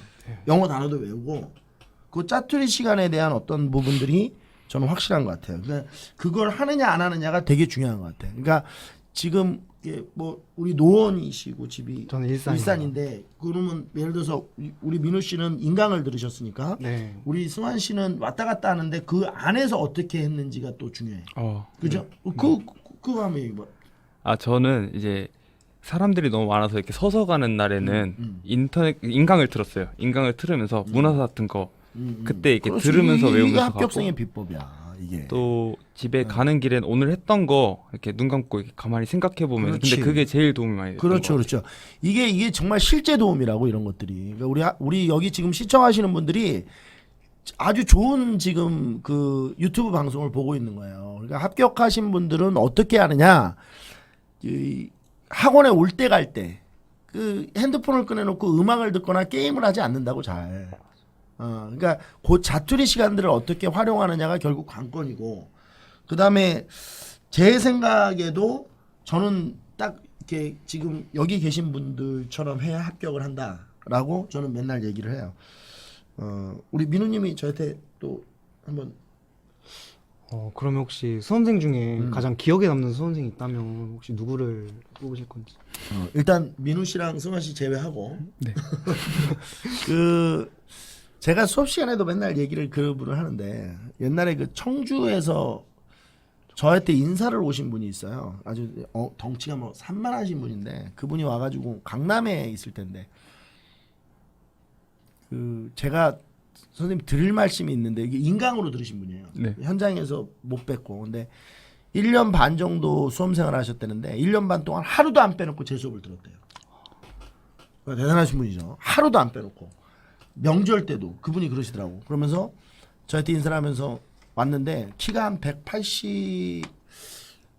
영어 단어도 외우고 그 짜투리 시간에 대한 어떤 부분들이 저는 확실한 것 같아요. 그러니까 그걸 하느냐 안 하느냐가 되게 중요한 것 같아요. 그러니까 지금 뭐 우리 노원이시고 집이 저는 일산이요. 일산인데 그러면 예를 들어서 우리 민우 씨는 인강을 들으셨으니까 네. 우리 승환 씨는 왔다 갔다 하는데 그 안에서 어떻게 했는지가 또 중요해. 그죠? 그거 하면 뭐 저는 이제 사람들이 너무 많아서 이렇게 서서 가는 날에는 인터넷 인강을 틀었어요. 인강을 틀으면서 문화사 같은 거 그때 이렇게 그렇지. 들으면서 이게 외우면서 합격생의 가고 비법이야. 이게 또 집에 가는 길엔 오늘 했던 거 이렇게 눈 감고 이렇게 가만히 생각해 보면 그렇지. 근데 그게 제일 도움이 많이 됐던 그렇죠, 것 같아요. 그렇죠. 이게 정말 실제 도움이라고 이런 것들이. 그러니까 우리 여기 지금 시청하시는 분들이 아주 좋은 지금 그 유튜브 방송을 보고 있는 거예요. 그러니까 합격하신 분들은 어떻게 하느냐? 이 학원에 올 때 갈 때 그 핸드폰을 꺼내놓고 음악을 듣거나 게임을 하지 않는다고 잘. 그러니까 그 자투리 시간들을 어떻게 활용하느냐가 결국 관건이고. 그 다음에 제 생각에도 저는 딱 이렇게 지금 여기 계신 분들처럼 해야 합격을 한다라고 저는 맨날 얘기를 해요. 우리 민우님이 저한테 또 한번 그러면 혹시 수험생 중에 가장 기억에 남는 수험생이 있다면 혹시 누구를 뽑으실 건지? 일단 민우 씨랑 승환 씨 제외하고 네. 그 제가 수업 시간에도 맨날 얘기를 그분을 하는데 옛날에 그 청주에서 저한테 인사를 오신 분이 있어요. 아주 덩치가 뭐 산만하신 분인데 그분이 와가지고 강남에 있을 텐데 그 제가 선생님 드릴 말씀이 있는데 이게 인강으로 들으신 분이에요. 네. 현장에서 못 뵙고 근데 1년 반 정도 수험생활 하셨다는데 1년 반 동안 하루도 안 빼놓고 제 수업을 들었대요. 그러니까 대단하신 분이죠. 하루도 안 빼놓고 명절 때도 그분이 그러시더라고. 그러면서 저한테 인사를 하면서 왔는데 키가 한 180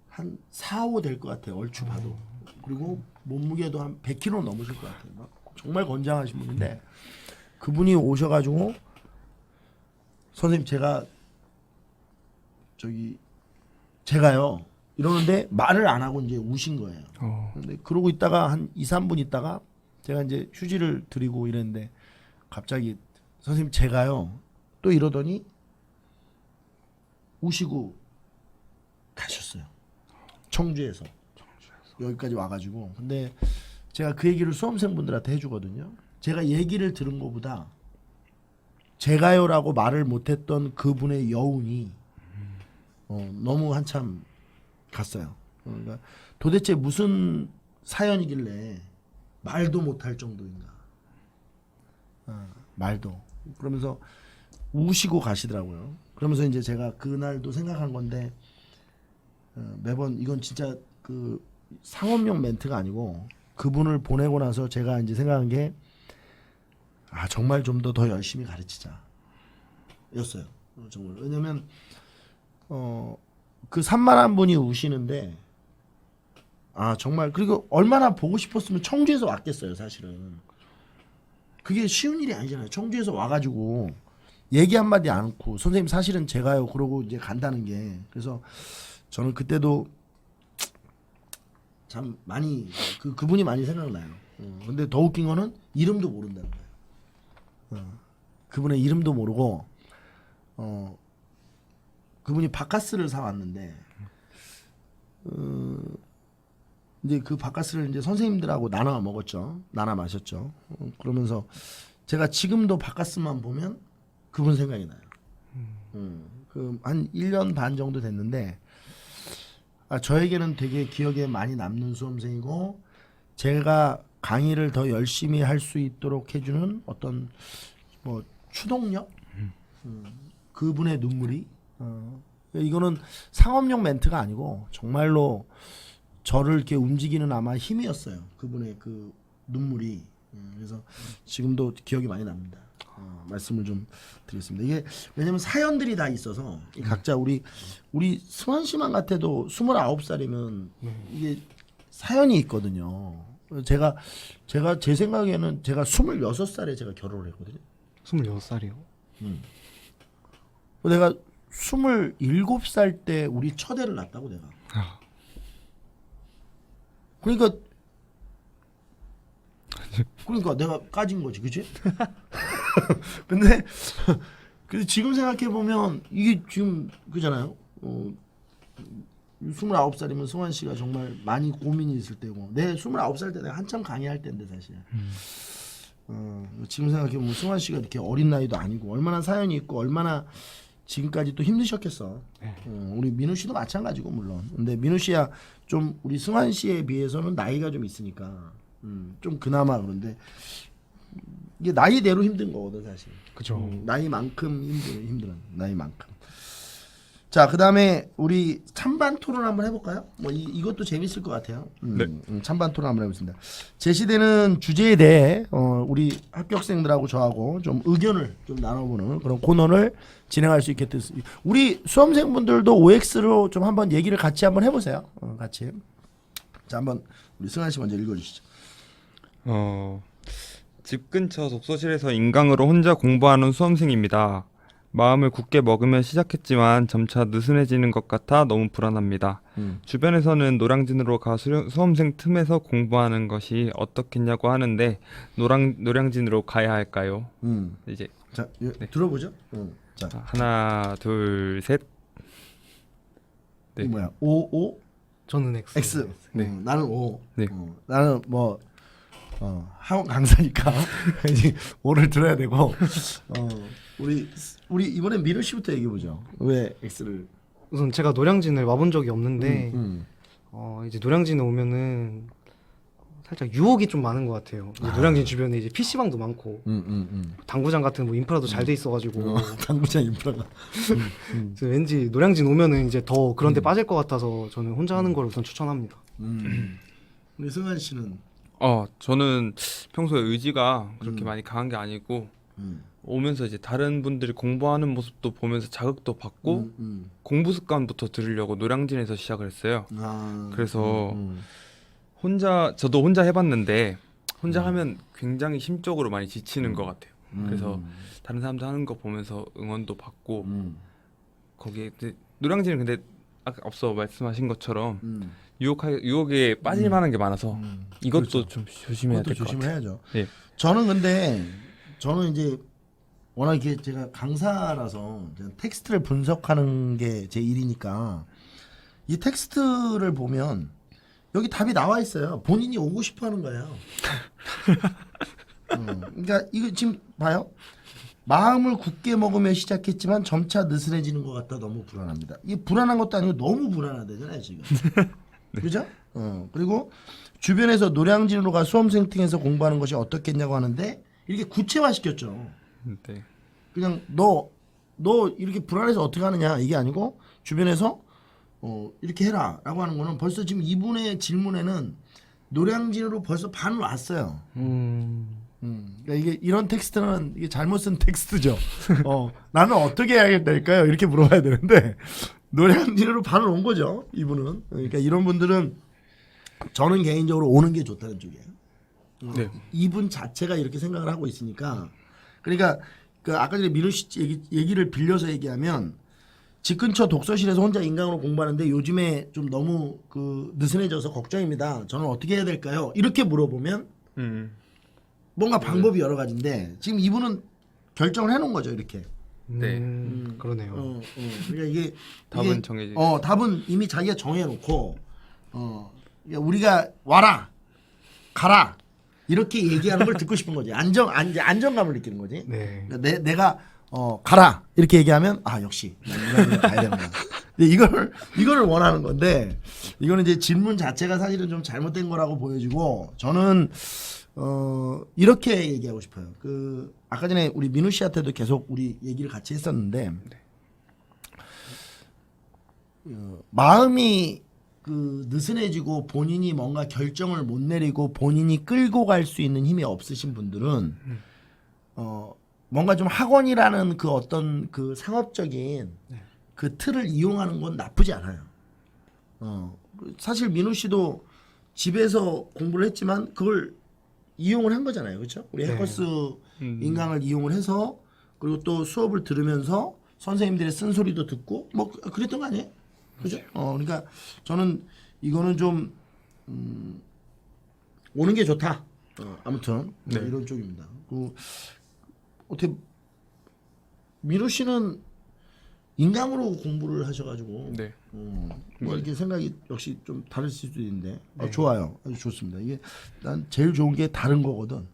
한 4, 5 될 것 같아요. 얼추 봐도. 그리고 몸무게도 한 100kg 넘으실 것 같아요. 막 정말 건장하신 분인데 그분이 오셔가지고 선생님 제가 저기 제가요 이러는데 말을 안 하고 이제 우신 거예요. 근데 그러고 있다가 한 2, 3분 있다가 제가 이제 휴지를 드리고 이랬는데 갑자기 선생님 제가요 또 이러더니 우시고 가셨어요. 청주에서 여기까지 와가지고. 근데 제가 그 얘기를 수험생분들한테 해주거든요. 제가 얘기를 들은 것보다 제가요라고 말을 못했던 그분의 여운이 너무 한참 갔어요. 그러니까 도대체 무슨 사연이길래 말도 못할 정도인가. 말도. 그러면서 우시고 가시더라고요. 그러면서 이제 제가 그날도 생각한 건데 매번 이건 진짜 그 상업용 멘트가 아니고 그분을 보내고 나서 제가 이제 생각한 게 정말 좀 더 열심히 가르치자 였어요. 정말. 왜냐면 그 산만한 분이 우시는데 정말 그리고 얼마나 보고 싶었으면 청주에서 왔겠어요. 사실은 그게 쉬운 일이 아니잖아요. 청주에서 와가지고 얘기 한마디 않고 선생님 사실은 제가요 그러고 이제 간다는 게. 그래서 저는 그때도 참 많이 그분이 많이 생각나요. 근데 더 웃긴 거는 이름도 모른다는 거예요. 그분의 이름도 모르고 그분이 바카스를 사왔는데 이제 그 바카스를 이제 선생님들하고 나눠 먹었죠. 나눠 마셨죠. 그러면서 제가 지금도 바카스만 보면 그분 생각이 나요. 그 한 1년 반 정도 됐는데 저에게는 되게 기억에 많이 남는 수험생이고 제가 강의를 더 열심히 할 수 있도록 해주는 어떤 뭐 추동력, 그분의 눈물이 이거는 상업용 멘트가 아니고 정말로 저를 이렇게 움직이는 아마 힘이었어요. 그분의 그 눈물이. 그래서 지금도 기억이 많이 납니다. 말씀을 좀 드리겠습니다. 이게 왜냐면 사연들이 다 있어서 각자 우리 승환 씨만 같아도 29살이면 이게 사연이 있거든요. 제가 제 생각에는 제가 26살에 제가 결혼을 했거든요. 26살이요? 내가 27살 때 우리 첫 애를 낳았다고 내가. 그러니까 내가 까진 거지, 그치? 근데 지금 생각해 보면 이게 지금 그잖아요. 29살이면 승환 씨가 정말 많이 고민이 있을 때고 내 29살 때 내가 한참 강의할 때인데 사실. 지금 생각해 보면 승환 씨가 이렇게 어린 나이도 아니고 얼마나 사연이 있고 얼마나 지금까지 또 힘드셨겠어. 우리 민우 씨도 마찬가지고 물론. 근데 민우 씨야 좀 우리 승환 씨에 비해서는 나이가 좀 있으니까 좀 그나마 그런데 이게 나이대로 힘든 거거든 사실. 그죠. 나이만큼 힘든 나이만큼. 자, 그다음에 우리 찬반 토론 한번 해볼까요? 뭐 이것도 재밌을 것 같아요. 찬반 토론 한번 해보겠습니다. 제시되는 주제에 대해 우리 합격생들하고 저하고 좀 의견을 좀 나눠보는 그런 코너를 진행할 수 있게 됐습니다. 우리 수험생분들도 OX로 좀 한번 얘기를 같이 한번 해보세요. 같이. 자, 한번 우리 승환 씨 먼저 읽어주시죠. 집 근처 독서실에서 인강으로 혼자 공부하는 수험생입니다. 마음을 굳게 먹으며 시작했지만 점차 느슨해지는 것 같아 너무 불안합니다. 주변에서는 노량진으로 가 수험생 틈에서 공부하는 것이 어떻겠냐고 하는데 노량진으로 가야 할까요? 이제 자, 들어보죠. 자, 하나, 둘, 셋. 네. 이 뭐야? O 저는 X. X. 네. 나는 O. 네. 나는 뭐 학원 강사니까 이제 O를 들어야 되고. 우리 이번엔 민우 씨부터 얘기해 보죠. 왜 X를? 우선 제가 노량진을 와본 적이 없는데 이제 노량진에 오면은 살짝 유혹이 좀 많은 것 같아요. 이제 노량진 주변에 이제 PC방도 많고 당구장 같은 뭐 인프라도 잘 돼 있어가지고 당구장 인프라가. 그래서 왠지 노량진 오면은 이제 더 그런 데 빠질 것 같아서 저는 혼자 하는 걸 우선 추천합니다. 우리 승환 씨는 저는 평소에 의지가 그렇게 많이 강한 게 아니고 오면서 이제 다른 분들이 공부하는 모습도 보면서 자극도 받고 공부 습관부터 들으려고 노량진에서 시작을 했어요. 그래서 저도 혼자 해봤는데 혼자 하면 굉장히 심적으로 많이 지치는 것 같아요. 그래서 다른 사람들 하는 거 보면서 응원도 받고 거기에 노량진은 근데 아까 앞서 말씀하신 것처럼 음. 유혹에 빠질 만한 게 많아서 이것도 그렇죠. 좀 조심해야 그것도 될 것 같아요. 조심해야죠. 예. 저는 이제 워낙 이게 제가 강사라서 그냥 텍스트를 분석하는 게 제 일이니까 이 텍스트를 보면 여기 답이 나와 있어요. 본인이 오고 싶어하는 거예요. 그러니까 이거 지금 봐요. 마음을 굳게 먹으며 시작했지만 점차 느슨해지는 것 같다. 너무 불안합니다. 이게 불안한 것도 아니고 너무 불안하다잖아요 지금. 그죠? 그리고 주변에서 노량진으로 가 수험생 등에서 공부하는 것이 어떻겠냐고 하는데 이렇게 구체화시켰죠. 네. 그냥 너 이렇게 불안해서 어떻게 하느냐 이게 아니고 주변에서 이렇게 해라라고 하는 거는 벌써 지금 이분의 질문에는 노량진으로 벌써 반 왔어요. 그러니까 이게 이런 텍스트는 이게 잘못 쓴 텍스트죠. 나는 어떻게 해야 될까요? 이렇게 물어봐야 되는데 노량진으로 반을 온 거죠. 이분은. 그러니까 이런 분들은 저는 개인적으로 오는 게 좋다는 쪽이에요. 네. 이분 자체가 이렇게 생각을 하고 있으니까. 그러니까 그 아까 전에 민우 씨 얘기를 빌려서 얘기하면 집 근처 독서실에서 혼자 인강으로 공부하는데 요즘에 좀 너무 그 느슨해져서 걱정입니다. 저는 어떻게 해야 될까요? 이렇게 물어보면 뭔가 방법이 여러 가지인데 지금 이분은 결정을 해놓은 거죠. 이렇게. 네. 그러네요. 그러니까 이게 답은 정해져 답은 이미 자기가 정해놓고 그러니까 우리가 와라 가라 이렇게 얘기하는 걸 듣고 싶은 거지. 안정감을 느끼는 거지. 네. 그러니까 내가 가라 이렇게 얘기하면 역시 난 가야 되는구나. 근데 이거를 원하는 건데 이거는 이제 질문 자체가 사실은 좀 잘못된 거라고 보여지고 저는 이렇게 얘기하고 싶어요. 그 아까 전에 우리 민우 씨한테도 계속 우리 얘기를 같이 했었는데 마음이 그 느슨해지고 본인이 뭔가 결정을 못 내리고 본인이 끌고 갈 수 있는 힘이 없으신 분들은 뭔가 좀 학원이라는 그 어떤 그 상업적인 그 틀을 이용하는 건 나쁘지 않아요. 사실 민우 씨도 집에서 공부를 했지만 그걸 이용을 한 거잖아요, 그렇죠? 우리 해커스 인강을 이용을 해서 그리고 또 수업을 들으면서 선생님들의 쓴소리도 듣고 뭐 그랬던 거 아니에요? 그죠? 그러니까 저는 이거는 좀 오는 게 좋다. 아무튼 뭐 이런 쪽입니다. 어떻게 민우 씨는 인강으로 공부를 하셔가지고 네. 뭐 이렇게 생각이 역시 좀 다를 수도 있는데 좋아요. 아주 좋습니다. 이게 난 제일 좋은 게 다른 거거든.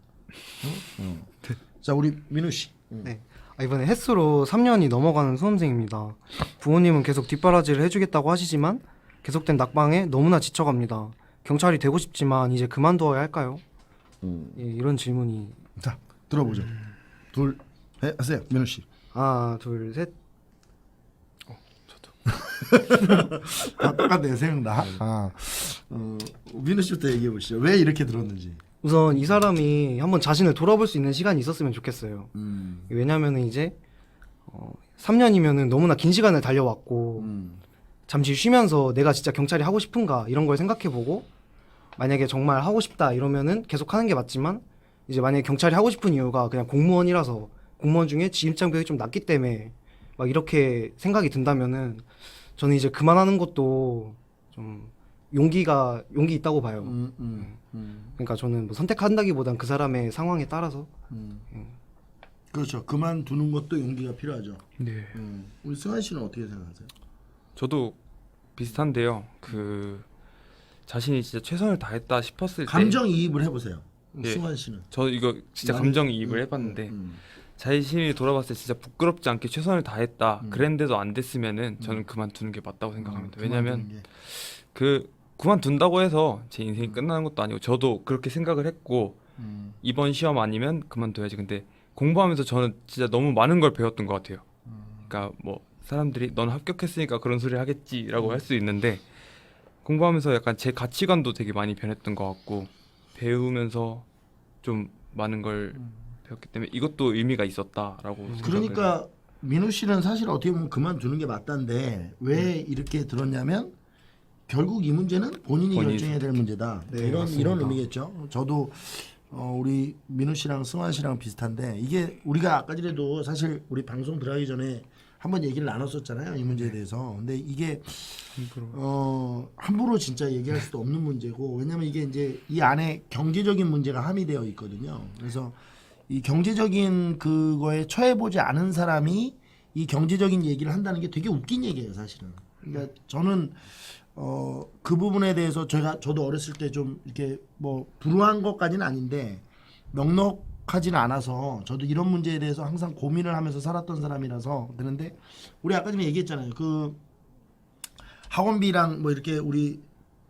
자 우리 민우 씨. 네. 이번에 햇수로 3년이 넘어가는 수험생입니다. 부모님은 계속 뒷바라지를 해주겠다고 하시지만 계속된 낙방에 너무나 지쳐갑니다. 경찰이 되고 싶지만 이제 그만둬야 할까요? 예, 이런 질문이. 자 들어보죠. 둘, 하세요, 민우 씨. 하나, 둘, 셋. 다 똑같네요, 생각나. 민우 씨부터 얘기해 보시죠. 왜 이렇게 들었는지. 우선 이 사람이 한번 자신을 돌아볼 수 있는 시간이 있었으면 좋겠어요. 왜냐면은 이제 3년이면은 너무나 긴 시간을 달려왔고 잠시 쉬면서 내가 진짜 경찰이 하고 싶은가 이런 걸 생각해보고 만약에 정말 하고 싶다 이러면은 계속 하는 게 맞지만 이제 만약에 경찰이 하고 싶은 이유가 그냥 공무원이라서 공무원 중에 진입장벽이 좀 낮기 때문에 막 이렇게 생각이 든다면은 저는 이제 그만하는 것도 좀 용기 있다고 봐요. 그러니까 저는 뭐 선택한다기보단 그 사람의 상황에 따라서. 그렇죠. 그만두는 것도 용기가 필요하죠. 네. 우리 승환 씨는 어떻게 생각하세요? 저도 비슷한데요. 그 자신이 진짜 최선을 다했다 싶었을 때 감정이입을 해보세요. 예. 승환 씨는. 저 이거 진짜 감정이입을 해봤는데 자신이 돌아봤을 때 진짜 부끄럽지 않게 최선을 다했다. 그랬는데도 안 됐으면은 저는 그만두는 게 맞다고 생각합니다. 왜냐하면 그 그만둔다고 해서 제 인생이 끝나는 것도 아니고 저도 그렇게 생각을 했고 이번 시험 아니면 그만둬야지. 근데 공부하면서 저는 진짜 너무 많은 걸 배웠던 것 같아요. 그러니까 뭐 사람들이 넌 합격했으니까 그런 소리를 하겠지라고 할 수 있는데 공부하면서 약간 제 가치관도 되게 많이 변했던 것 같고 배우면서 좀 많은 걸 배웠기 때문에 이것도 의미가 있었다라고 그러니까 민우 씨는 사실 어떻게 보면 그만두는 게 맞다는데 왜 이렇게 들었냐면 결국 이 문제는 본인이 결정해야 될 문제다. 네, 이런 의미겠죠. 저도 우리 민우 씨랑 승환 씨랑 비슷한데 이게 우리가 아까 전에도 사실 우리 방송 들어가기 전에 한번 얘기를 나눴었잖아요. 이 문제에 대해서. 근데 이게 함부로 진짜 얘기할 수도 없는 문제고 왜냐면 이게 이제 이 안에 경제적인 문제가 함의되어 있거든요. 그래서 이 경제적인 그거에 처해보지 않은 사람이 이 경제적인 얘기를 한다는 게 되게 웃긴 얘기예요, 사실은. 그러니까 저는 그 부분에 대해서 저도 어렸을 때 좀 이렇게 뭐 불우한 것까지는 아닌데 넉넉하지는 않아서 저도 이런 문제에 대해서 항상 고민을 하면서 살았던 사람이라서 그러는데 우리 아까 전에 얘기했잖아요. 그 학원비랑 뭐 이렇게 우리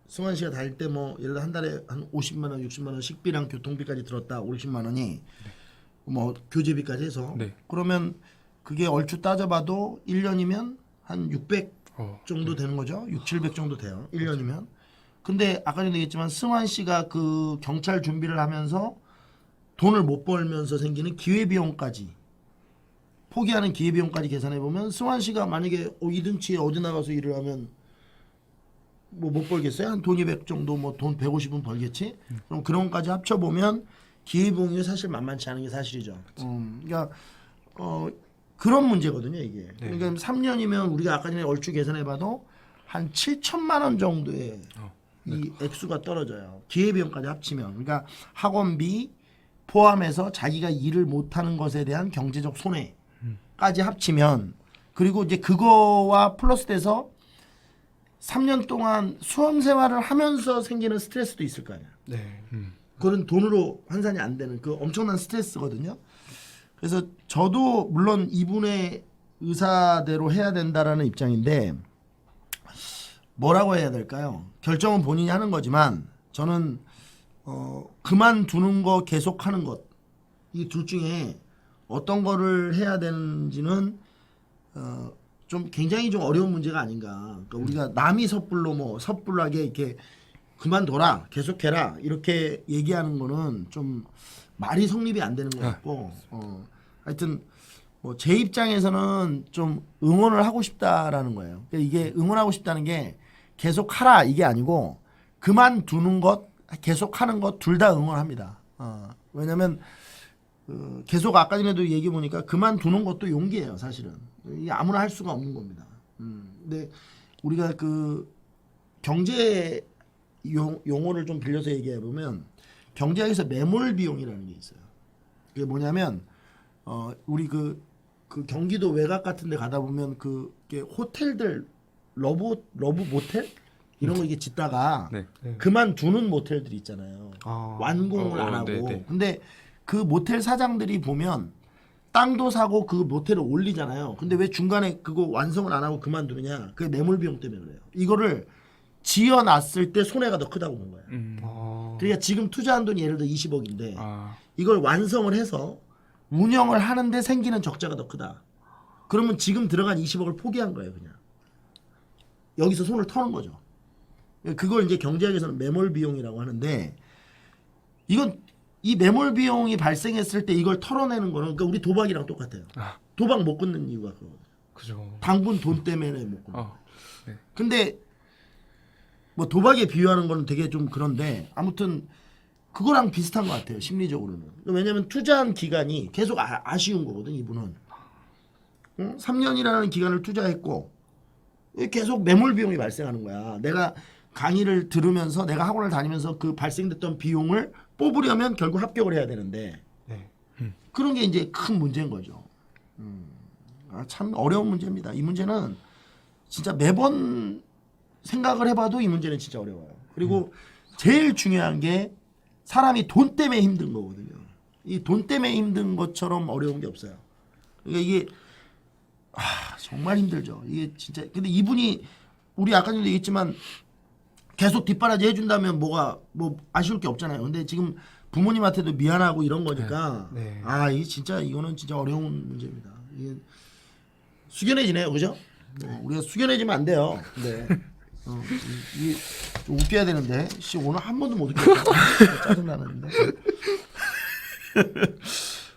승환 씨가 다닐 때 뭐 예를 들어 한 달에 한 50만 원, 60만 원 식비랑 교통비까지 들었다. 50만 원이 뭐 교재비까지 해서 네. 그러면 그게 얼추 따져봐도 1년이면 한 600 정도 되는 거죠. 6, 700 정도 돼요. 1년이면. 근데 아까 전에 얘기했지만 승환 씨가 그 경찰 준비를 하면서 돈을 못 벌면서 생기는 기회비용까지 포기하는 기회비용까지 계산해 보면 승환 씨가 만약에 이등치에 어디 나가서 일을 하면 뭐 못 벌겠어요? 한 돈 200 정도 뭐 돈 150은 벌겠지? 그럼 그런 것까지 합쳐 보면 기회비용이 사실 만만치 않은 게 사실이죠. 그러니까 그런 문제거든요, 이게. 그러니까 3년이면 우리가 아까 전에 얼추 계산해 봐도 한 7천만 원 정도의 이 액수가 떨어져요. 기회비용까지 합치면. 그러니까 학원비 포함해서 자기가 일을 못하는 것에 대한 경제적 손해까지 합치면 그리고 이제 그거와 플러스돼서 3년 동안 수험 생활을 하면서 생기는 스트레스도 있을 거 아니야. 네. 그건 돈으로 환산이 안 되는 그 엄청난 스트레스거든요. 그래서 저도 물론 이분의 의사대로 해야 된다라는 입장인데 뭐라고 해야 될까요? 결정은 본인이 하는 거지만 저는 그만두는 거 계속하는 것 이 둘 중에 어떤 거를 해야 되는지는 좀 굉장히 좀 어려운 문제가 아닌가. 그러니까 우리가 남이 섣불로 뭐 섣불하게 이렇게 그만둬라 계속해라 이렇게 얘기하는 거는 좀 말이 성립이 안 되는 것 같고 하여튼 뭐 제 입장에서는 좀 응원을 하고 싶다라는 거예요. 그러니까 이게 응원하고 싶다는 게 계속하라 이게 아니고 그만두는 것 계속하는 것 둘 다 응원합니다. 왜냐하면 계속 아까 전에도 얘기해 보니까 그만두는 것도 용기예요, 사실은. 이게 아무나 할 수가 없는 겁니다. 근데 우리가 그 경제 용어를 좀 빌려서 얘기해 보면 경제학에서 매몰 비용이라는 게 있어요. 그게 뭐냐면 우리 그 경기도 외곽 같은 데 가다 보면 호텔들 러브 모텔 이런 거 이게 짓다가 네. 그만두는 모텔들이 있잖아요. 아. 완공을 안 하고. 네. 근데 그 모텔 사장들이 보면 땅도 사고 그 모텔을 올리잖아요. 근데 왜 중간에 그거 완성을 안 하고 그만두느냐? 그게 매몰 비용 때문에 그래요. 이거를 지어놨을 때 손해가 더 크다고 본 거예요. 그러니까 지금 투자한 돈이 예를 들어 20억인데 이걸 완성을 해서 운영을 하는데 생기는 적자가 더 크다. 그러면 지금 들어간 20억을 포기한 거예요, 그냥. 여기서 손을 터는 거죠. 그걸 이제 경제학에서는 매몰 비용이라고 하는데 이 매몰 비용이 발생했을 때 이걸 털어내는 거는 그러니까 우리 도박이랑 똑같아요. 도박 못 끊는 이유가 그거거든요. 그죠. 당분 돈 때문에 못 끊는. 네. 근데 뭐 도박에 비유하는 거는 되게 좀 그런데 아무튼 그거랑 비슷한 것 같아요, 심리적으로는. 왜냐하면 투자한 기간이 계속 아쉬운 거거든, 이분은. 3년이라는 기간을 투자했고 계속 매몰 비용이 발생하는 거야. 내가 강의를 들으면서 내가 학원을 다니면서 그 발생됐던 비용을 뽑으려면 결국 합격을 해야 되는데 그런 게 이제 큰 문제인 거죠. 참 어려운 문제입니다. 이 문제는 진짜 매번 생각을 해봐도 이 문제는 진짜 어려워요. 그리고 제일 중요한 게 사람이 돈 때문에 힘든 거거든요. 이 돈 때문에 힘든 것처럼 어려운 게 없어요. 그러니까 이게 정말 힘들죠. 이게 진짜. 근데 이분이 우리 아까 전에 얘기했지만 계속 뒷바라지 해준다면 뭐 아쉬울 게 없잖아요. 근데 지금 부모님한테도 미안하고 이런 거니까 네. 이거는 진짜 어려운 문제입니다. 이게 숙연해지네요, 그죠? 우리가 숙연해지면 안 돼요. 네. 이게 좀 웃겨야 되는데 오늘 한 번도 못 웃겼어. 짜증나는데.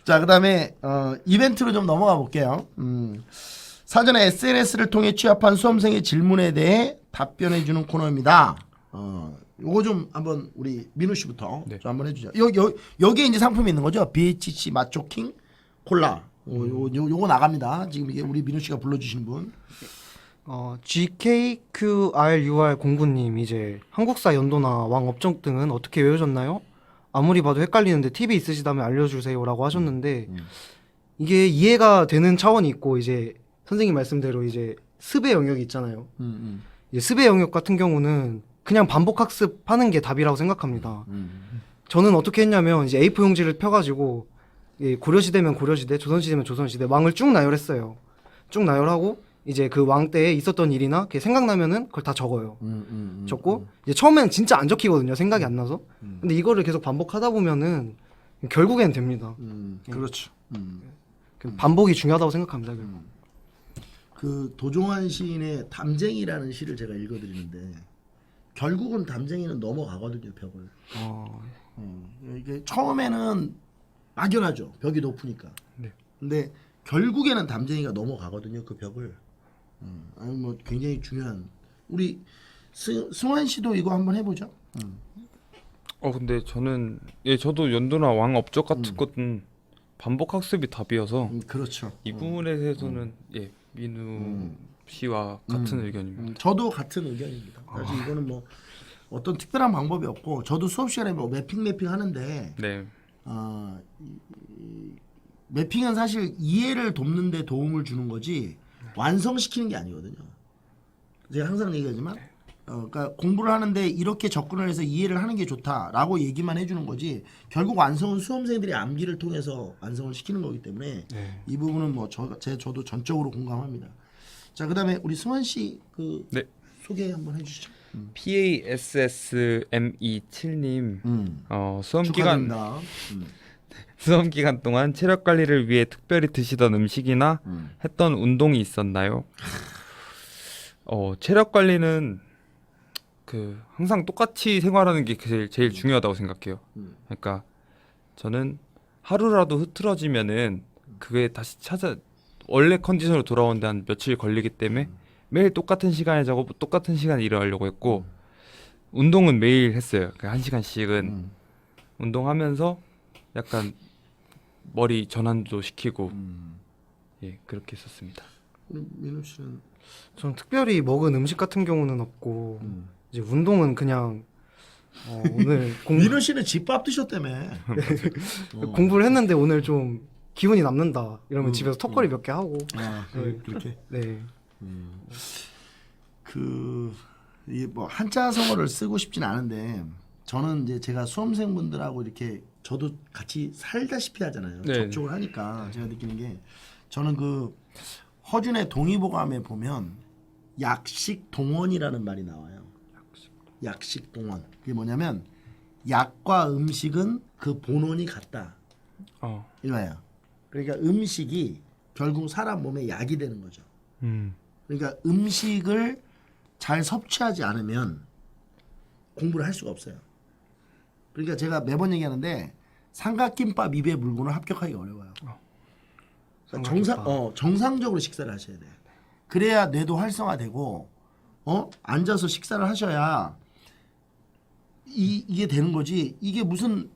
자, 그다음에 이벤트로 좀 넘어가 볼게요. 사전에 SNS를 통해 취합한 수험생의 질문에 대해 답변해주는 코너입니다. 요거 좀 한번 우리 민우 씨부터 좀 한번 해주죠. 여기에 이제 상품이 있는 거죠. BHC 맛초킹 콜라. 요거 나갑니다. 지금 이게 우리 민우 씨가 불러주신 분. GKQRUR09님 이제 한국사 연도나 왕 업종 등은 어떻게 외우셨나요? 아무리 봐도 헷갈리는데 팁이 있으시다면 알려주세요라고 하셨는데 이게 이해가 되는 차원이 있고 이제 선생님 말씀대로 이제 습의 영역이 있잖아요. 이제 습의 영역 같은 경우는 그냥 반복 학습하는 게 답이라고 생각합니다. 저는 어떻게 했냐면 이제 A4 용지를 펴가지고 고려시대면 고려시대, 조선시대면 조선시대 왕을 쭉 나열했어요. 쭉 나열하고 이제 그 왕 때에 있었던 일이나 그게 생각나면은 그걸 다 적어요. 적고 이제 처음에는 진짜 안 적히거든요. 생각이 안 나서. 근데 이거를 계속 반복하다 보면은 결국엔 됩니다. 그렇죠. 반복이 중요하다고 생각합니다. 결국. 그 도종환 시인의 담쟁이라는 시를 제가 읽어드리는데 결국은 담쟁이는 넘어가거든요, 벽을. 이게 처음에는 막연하죠. 벽이 높으니까. 네. 근데 결국에는 담쟁이가 넘어가거든요, 그 벽을. 아니 뭐 굉장히 중요한. 우리 승환 씨도 이거 한번 해보죠. 근데 저는 저도 연도나 왕 업적 같은 것은 반복 학습이 답이어서 그렇죠. 이 부분에 대해서는 민우 씨와 같은 의견입니다. 저도 같은 의견입니다. 사실 이거는 뭐 어떤 특별한 방법이 없고 저도 수업 시간에 뭐 매핑 하는데 네. 매핑은 사실 이해를 돕는 데 도움을 주는 거지 완성시키는 게 아니거든요. 제가 항상 얘기하지만 그러니까 공부를 하는데 이렇게 접근을 해서 이해를 하는 게 좋다라고 얘기만 해주는 거지 결국 완성은 수험생들이 암기를 통해서 완성을 시키는 거기 때문에 이 부분은 뭐 저도 전적으로 공감합니다. 자, 그다음에 우리 승환 씨 그 네. 소개 한번 해주시죠. PASSME7님 수험 축하드립니다. 기간 동안 체력 관리를 위해 특별히 드시던 음식이나 했던 운동이 있었나요? 체력 관리는 항상 똑같이 생활하는 게 제일 중요하다고 생각해요. 그러니까 저는 하루라도 흐트러지면은 그게 다시 원래 컨디션으로 돌아오는데 한 며칠 걸리기 때문에 매일 똑같은 시간에 자고 똑같은 시간에 일어나려고 했고 운동은 매일 했어요. 1시간씩은 운동하면서 약간 머리 전환도 시키고 그렇게 했었습니다. 민우 씨는 저는 특별히 먹은 음식 같은 경우는 없고 이제 운동은 그냥 오늘 민우 씨는 집밥 드셨다며. 공부를 했는데 오늘 좀 기운이 남는다 이러면 집에서 턱걸이 몇 개 하고 그렇게. 네. 뭐 한자 성어를 쓰고 싶진 않은데 저는 이제 제가 수험생분들하고 이렇게 저도 같이 살다시피 하잖아요. 네. 접촉을 하니까 제가 느끼는 게 저는 그 허준의 동의보감에 보면 약식동원이라는 말이 나와요. 약식동원. 그게 뭐냐면 약과 음식은 그 본원이 같다. 이거예요. 그러니까 음식이 결국 사람 몸에 약이 되는 거죠. 그러니까 음식을 잘 섭취하지 않으면 공부를 할 수가 없어요. 그러니까 제가 매번 얘기하는데 삼각김밥 입에 물고는 합격하기가 어려워요. 그러니까 정상적으로 식사를 하셔야 돼요. 그래야 뇌도 활성화되고 앉아서 식사를 하셔야 이게 되는 거지. 이게 무슨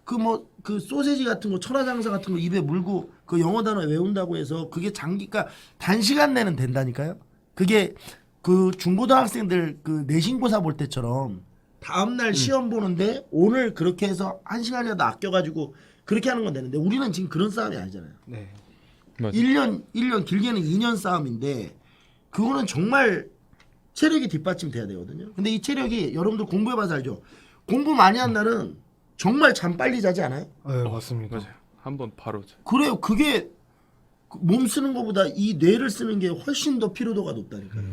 그 소세지 같은 거 천하장사 같은 거 입에 물고 그 영어 단어 외운다고 해서 그게 그러니까 단시간 내는 된다니까요. 그게 그 중고등학생들 그 내신고사 볼 때처럼 다음날 시험 보는데 오늘 그렇게 해서 1시간이라도 아껴가지고 그렇게 하는 건 되는데 우리는 지금 그런 싸움이 아니잖아요. 네. 1년 길게는 2년 싸움인데 그거는 정말 체력이 뒷받침돼야 되거든요. 근데 이 체력이 여러분들 공부해봐서 알죠. 공부 많이 한 날은 정말 잠 빨리 자지 않아요? 네, 맞습니다. 맞아요. 한번 바로 그래요. 그게 몸 쓰는 것보다 이 뇌를 쓰는 게 훨씬 더 피로도가 높다니까요.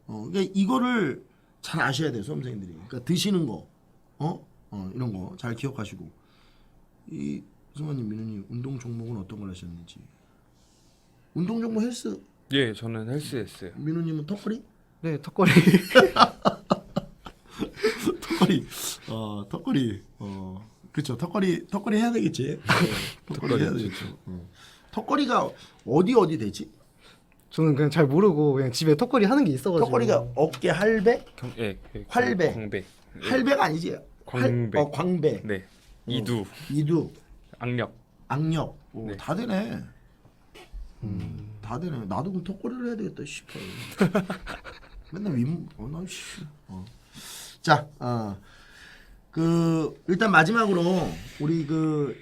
그러니까 이거를 잘 아셔야 돼요, 수험생들이. 그러니까 드시는 거, 이런 거 잘 기억하시고. 이 승환님, 민우님 운동 종목은 어떤 걸 하셨는지. 운동 종목 헬스. 예, 저는 헬스 했어요. 민우님은 턱걸이? 네, 턱걸이. 턱걸이. 그렇죠. 턱걸이 해야 되겠지. 턱걸이 해야 되겠죠. 턱걸이가 어디 되지? 저는 그냥 잘 모르고 그냥 집에 턱걸이 하는 게 있어가지고. 턱걸이가 어깨 할배? 활배. 광배. 할배가 아니지. 광배. 광배. 네. 이두. 이두. 악력. 악력. 오, 네. 다 되네. 다 되네. 나도 그럼 턱걸이를 해야 되겠다. 싶어. 맨날 나 씨. 자, 일단 마지막으로 우리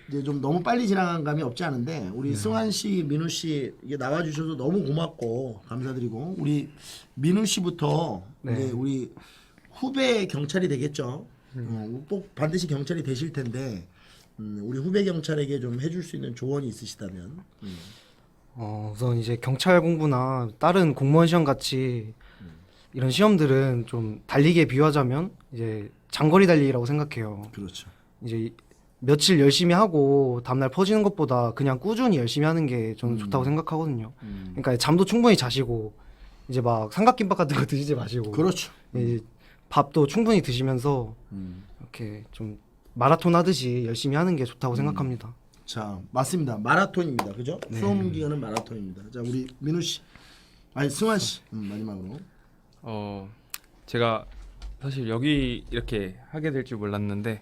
이제 좀 너무 빨리 지나간 감이 없지 않은데 우리 승환 씨, 민우 씨 이게 나와 주셔서 너무 고맙고 감사드리고 우리 민우 씨부터 이제 우리 후배 경찰이 되겠죠. 꼭 반드시 경찰이 되실 텐데 우리 후배 경찰에게 좀 해줄 수 있는 조언이 있으시다면. 우선 이제 경찰 공부나 다른 공무원 시험 같이 이런 시험들은 좀 달리기에 비유하자면 이제 장거리 달리기라고 생각해요. 그렇죠. 이제 며칠 열심히 하고 다음날 퍼지는 것보다 그냥 꾸준히 열심히 하는 게 저는 좋다고 생각하거든요. 그러니까 잠도 충분히 자시고 이제 막 삼각김밥 같은 거 드시지 마시고 그렇죠. 이제 밥도 충분히 드시면서 이렇게 좀 마라톤 하듯이 열심히 하는 게 좋다고 생각합니다. 자, 맞습니다. 마라톤입니다. 그죠? 수험 기간은 마라톤입니다. 자, 우리 민우 씨. 아니, 승환 씨. 마지막으로. 제가 사실 여기 이렇게 하게 될 줄 몰랐는데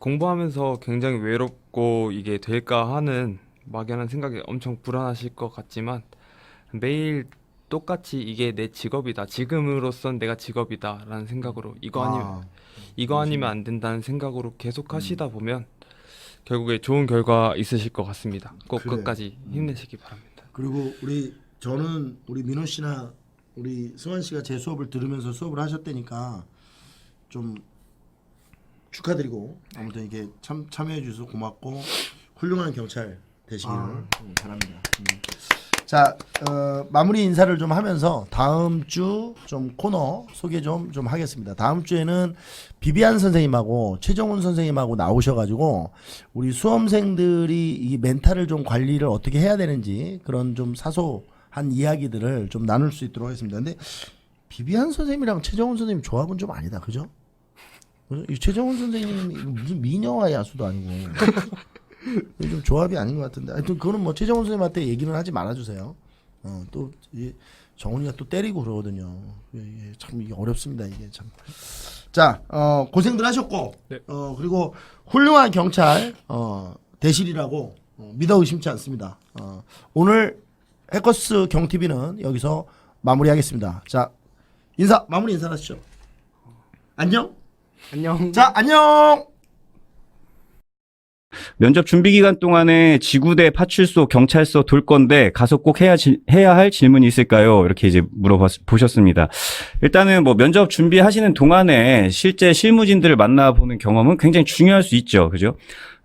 공부하면서 굉장히 외롭고 이게 될까 하는 막연한 생각이 엄청 불안하실 것 같지만 매일 똑같이 이게 내 직업이다. 지금으로선 내가 직업이다라는 생각으로 이거 아니면 안 된다는 생각으로 계속 하시다 보면 결국에 좋은 결과 있으실 것 같습니다. 꼭 그래. 끝까지 힘내시기 바랍니다. 그리고 저는 우리 민우 씨나 우리 승환 씨가 제 수업을 들으면서 수업을 하셨다니까 좀 축하드리고 아무튼 이게 참여해 주셔서 고맙고 훌륭한 경찰 되시기를 바랍니다. 자, 마무리 인사를 좀 하면서 다음 주 좀 코너 소개 좀 하겠습니다. 다음 주에는 비비안 선생님하고 최정훈 선생님하고 나오셔가지고 우리 수험생들이 이 멘탈을 좀 관리를 어떻게 해야 되는지 그런 좀 사소한 이야기들을 좀 나눌 수 있도록 하겠습니다. 근데 비비안 선생님이랑 최정훈 선생님 조합은 좀 아니다, 그죠? 이 최정훈 선생님이 무슨 미녀와 야수도 아니고. 좀 조합이 아닌 것 같은데 하여튼 그거는 뭐 최정훈 선생님한테 얘기는 하지 말아주세요. 또 정훈이가 또 때리고 그러거든요. 이게 참 이게 어렵습니다. 이게 참. 자, 고생들 하셨고 네. 그리고 훌륭한 경찰 되시리라고 믿어 의심치 않습니다. 오늘 해커스 경TV는 여기서 마무리하겠습니다. 자, 마무리 인사하시죠. 안녕. 안녕. 자, 안녕. 면접 준비 기간 동안에 지구대, 파출소, 경찰서 돌 건데 가서 꼭 해야 할 질문이 있을까요? 이렇게 이제 보셨습니다. 일단은 뭐 면접 준비하시는 동안에 실제 실무진들을 만나보는 경험은 굉장히 중요할 수 있죠. 그죠?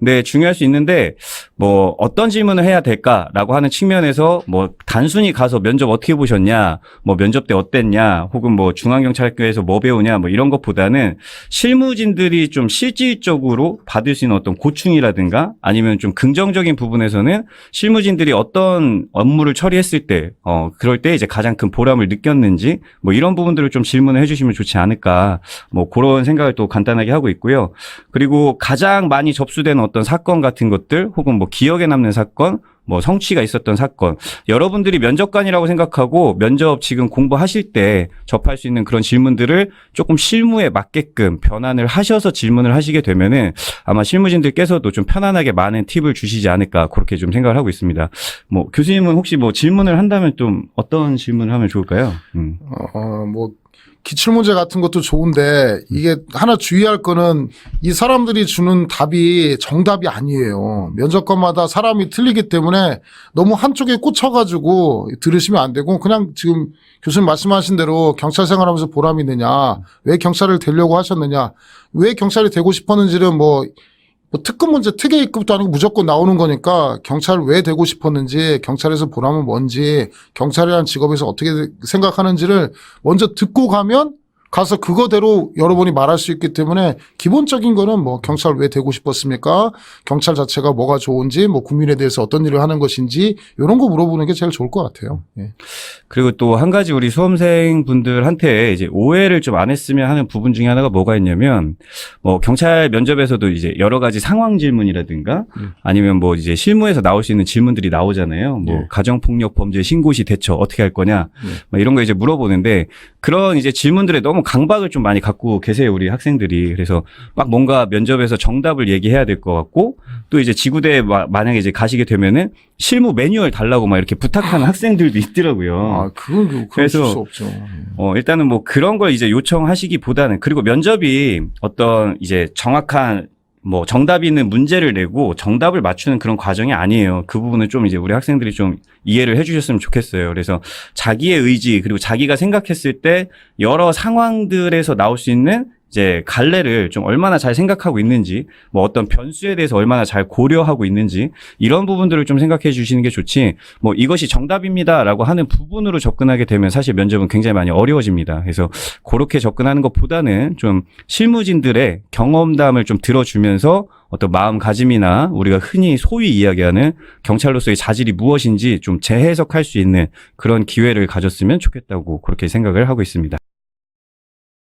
네, 중요할 수 있는데 뭐 어떤 질문을 해야 될까라고 하는 측면에서 뭐 단순히 가서 면접 어떻게 보셨냐, 뭐 면접 때 어땠냐, 혹은 뭐 중앙경찰학교에서 뭐 배우냐, 뭐 이런 것보다는 실무진들이 좀 실질적으로 받을 수 있는 어떤 고충이라든가 아니면 좀 긍정적인 부분에서는 실무진들이 어떤 업무를 처리했을 때, 그럴 때 이제 가장 큰 보람을 느꼈는지 뭐 이런 부분들을 좀 질문을 해주시면 좋지 않을까, 뭐 그런 생각을 또 간단하게 하고 있고요. 그리고 가장 많이 접수된 어떤 사건 같은 것들 혹은 뭐 기억에 남는 사건, 뭐 성취가 있었던 사건, 여러분들이 면접관이라고 생각하고 면접 지금 공부하실 때 접할 수 있는 그런 질문들을 조금 실무에 맞게끔 변환을 하셔서 질문을 하시게 되면은 아마 실무진들께서도 좀 편안하게 많은 팁을 주시지 않을까 그렇게 좀 생각을 하고 있습니다. 뭐 교수님은 혹시 뭐 질문을 한다면 좀 어떤 질문을 하면 좋을까요? 뭐 기출문제 같은 것도 좋은데 이게 하나 주의할 거는 이 사람들이 주는 답이 정답이 아니에요. 면접관마다 사람이 틀리기 때문에 너무 한쪽에 꽂혀가지고 들으시면 안 되고 그냥 지금 교수님 말씀하신 대로 경찰 생활하면서 보람이 있느냐, 왜 경찰을 되려고 하셨느냐, 왜 경찰이 되고 싶었는지는 뭐 특급 문제 특혜 A급도 아니고 무조건 나오는 거니까 경찰 왜 되고 싶었는지, 경찰에서 보람은 뭔지, 경찰이라는 직업에서 어떻게 생각하는지를 먼저 듣고 가서 그거대로 여러분이 말할 수 있기 때문에 기본적인 거는 뭐 경찰 왜 되고 싶었습니까? 경찰 자체가 뭐가 좋은지, 뭐 국민에 대해서 어떤 일을 하는 것인지 이런 거 물어보는 게 제일 좋을 것 같아요. 예. 그리고 또 한 가지 우리 수험생 분들한테 이제 오해를 좀 안 했으면 하는 부분 중에 하나가 뭐가 있냐면 뭐 경찰 면접에서도 이제 여러 가지 상황 질문이라든가 아니면 뭐 이제 실무에서 나올 수 있는 질문들이 나오잖아요. 뭐 가정폭력 범죄 신고 시 대처 어떻게 할 거냐, 뭐 이런 거 이제 물어보는데 그런 이제 질문들에 너무 보면 강박을 좀 많이 갖고 계세요, 우리 학생들이. 그래서 막 뭔가 면접에서 정답을 얘기해야 될 것 같고, 또 이제 지구대에 만약에 이제 가시게 되면은 실무 매뉴얼 달라고 막 이렇게 부탁하는 학생들도 있더라고요. 아, 그건 그럴 수 없죠. 일단은 뭐 그런 걸 이제 요청하시기보다는, 그리고 면접이 어떤 이제 정확한 뭐 정답이 있는 문제를 내고 정답을 맞추는 그런 과정이 아니에요. 그 부분은 좀 이제 우리 학생들이 좀 이해를 해주셨으면 좋겠어요. 그래서 자기의 의지, 그리고 자기가 생각했을 때 여러 상황들에서 나올 수 있는 이제 갈래를 좀 얼마나 잘 생각하고 있는지, 뭐 어떤 변수에 대해서 얼마나 잘 고려하고 있는지, 이런 부분들을 좀 생각해 주시는 게 좋지, 뭐 이것이 정답입니다라고 하는 부분으로 접근하게 되면 사실 면접은 굉장히 많이 어려워집니다. 그래서 그렇게 접근하는 것보다는 좀 실무진들의 경험담을 좀 들어주면서 어떤 마음가짐이나 우리가 흔히 소위 이야기하는 경찰로서의 자질이 무엇인지 좀 재해석할 수 있는 그런 기회를 가졌으면 좋겠다고 그렇게 생각을 하고 있습니다.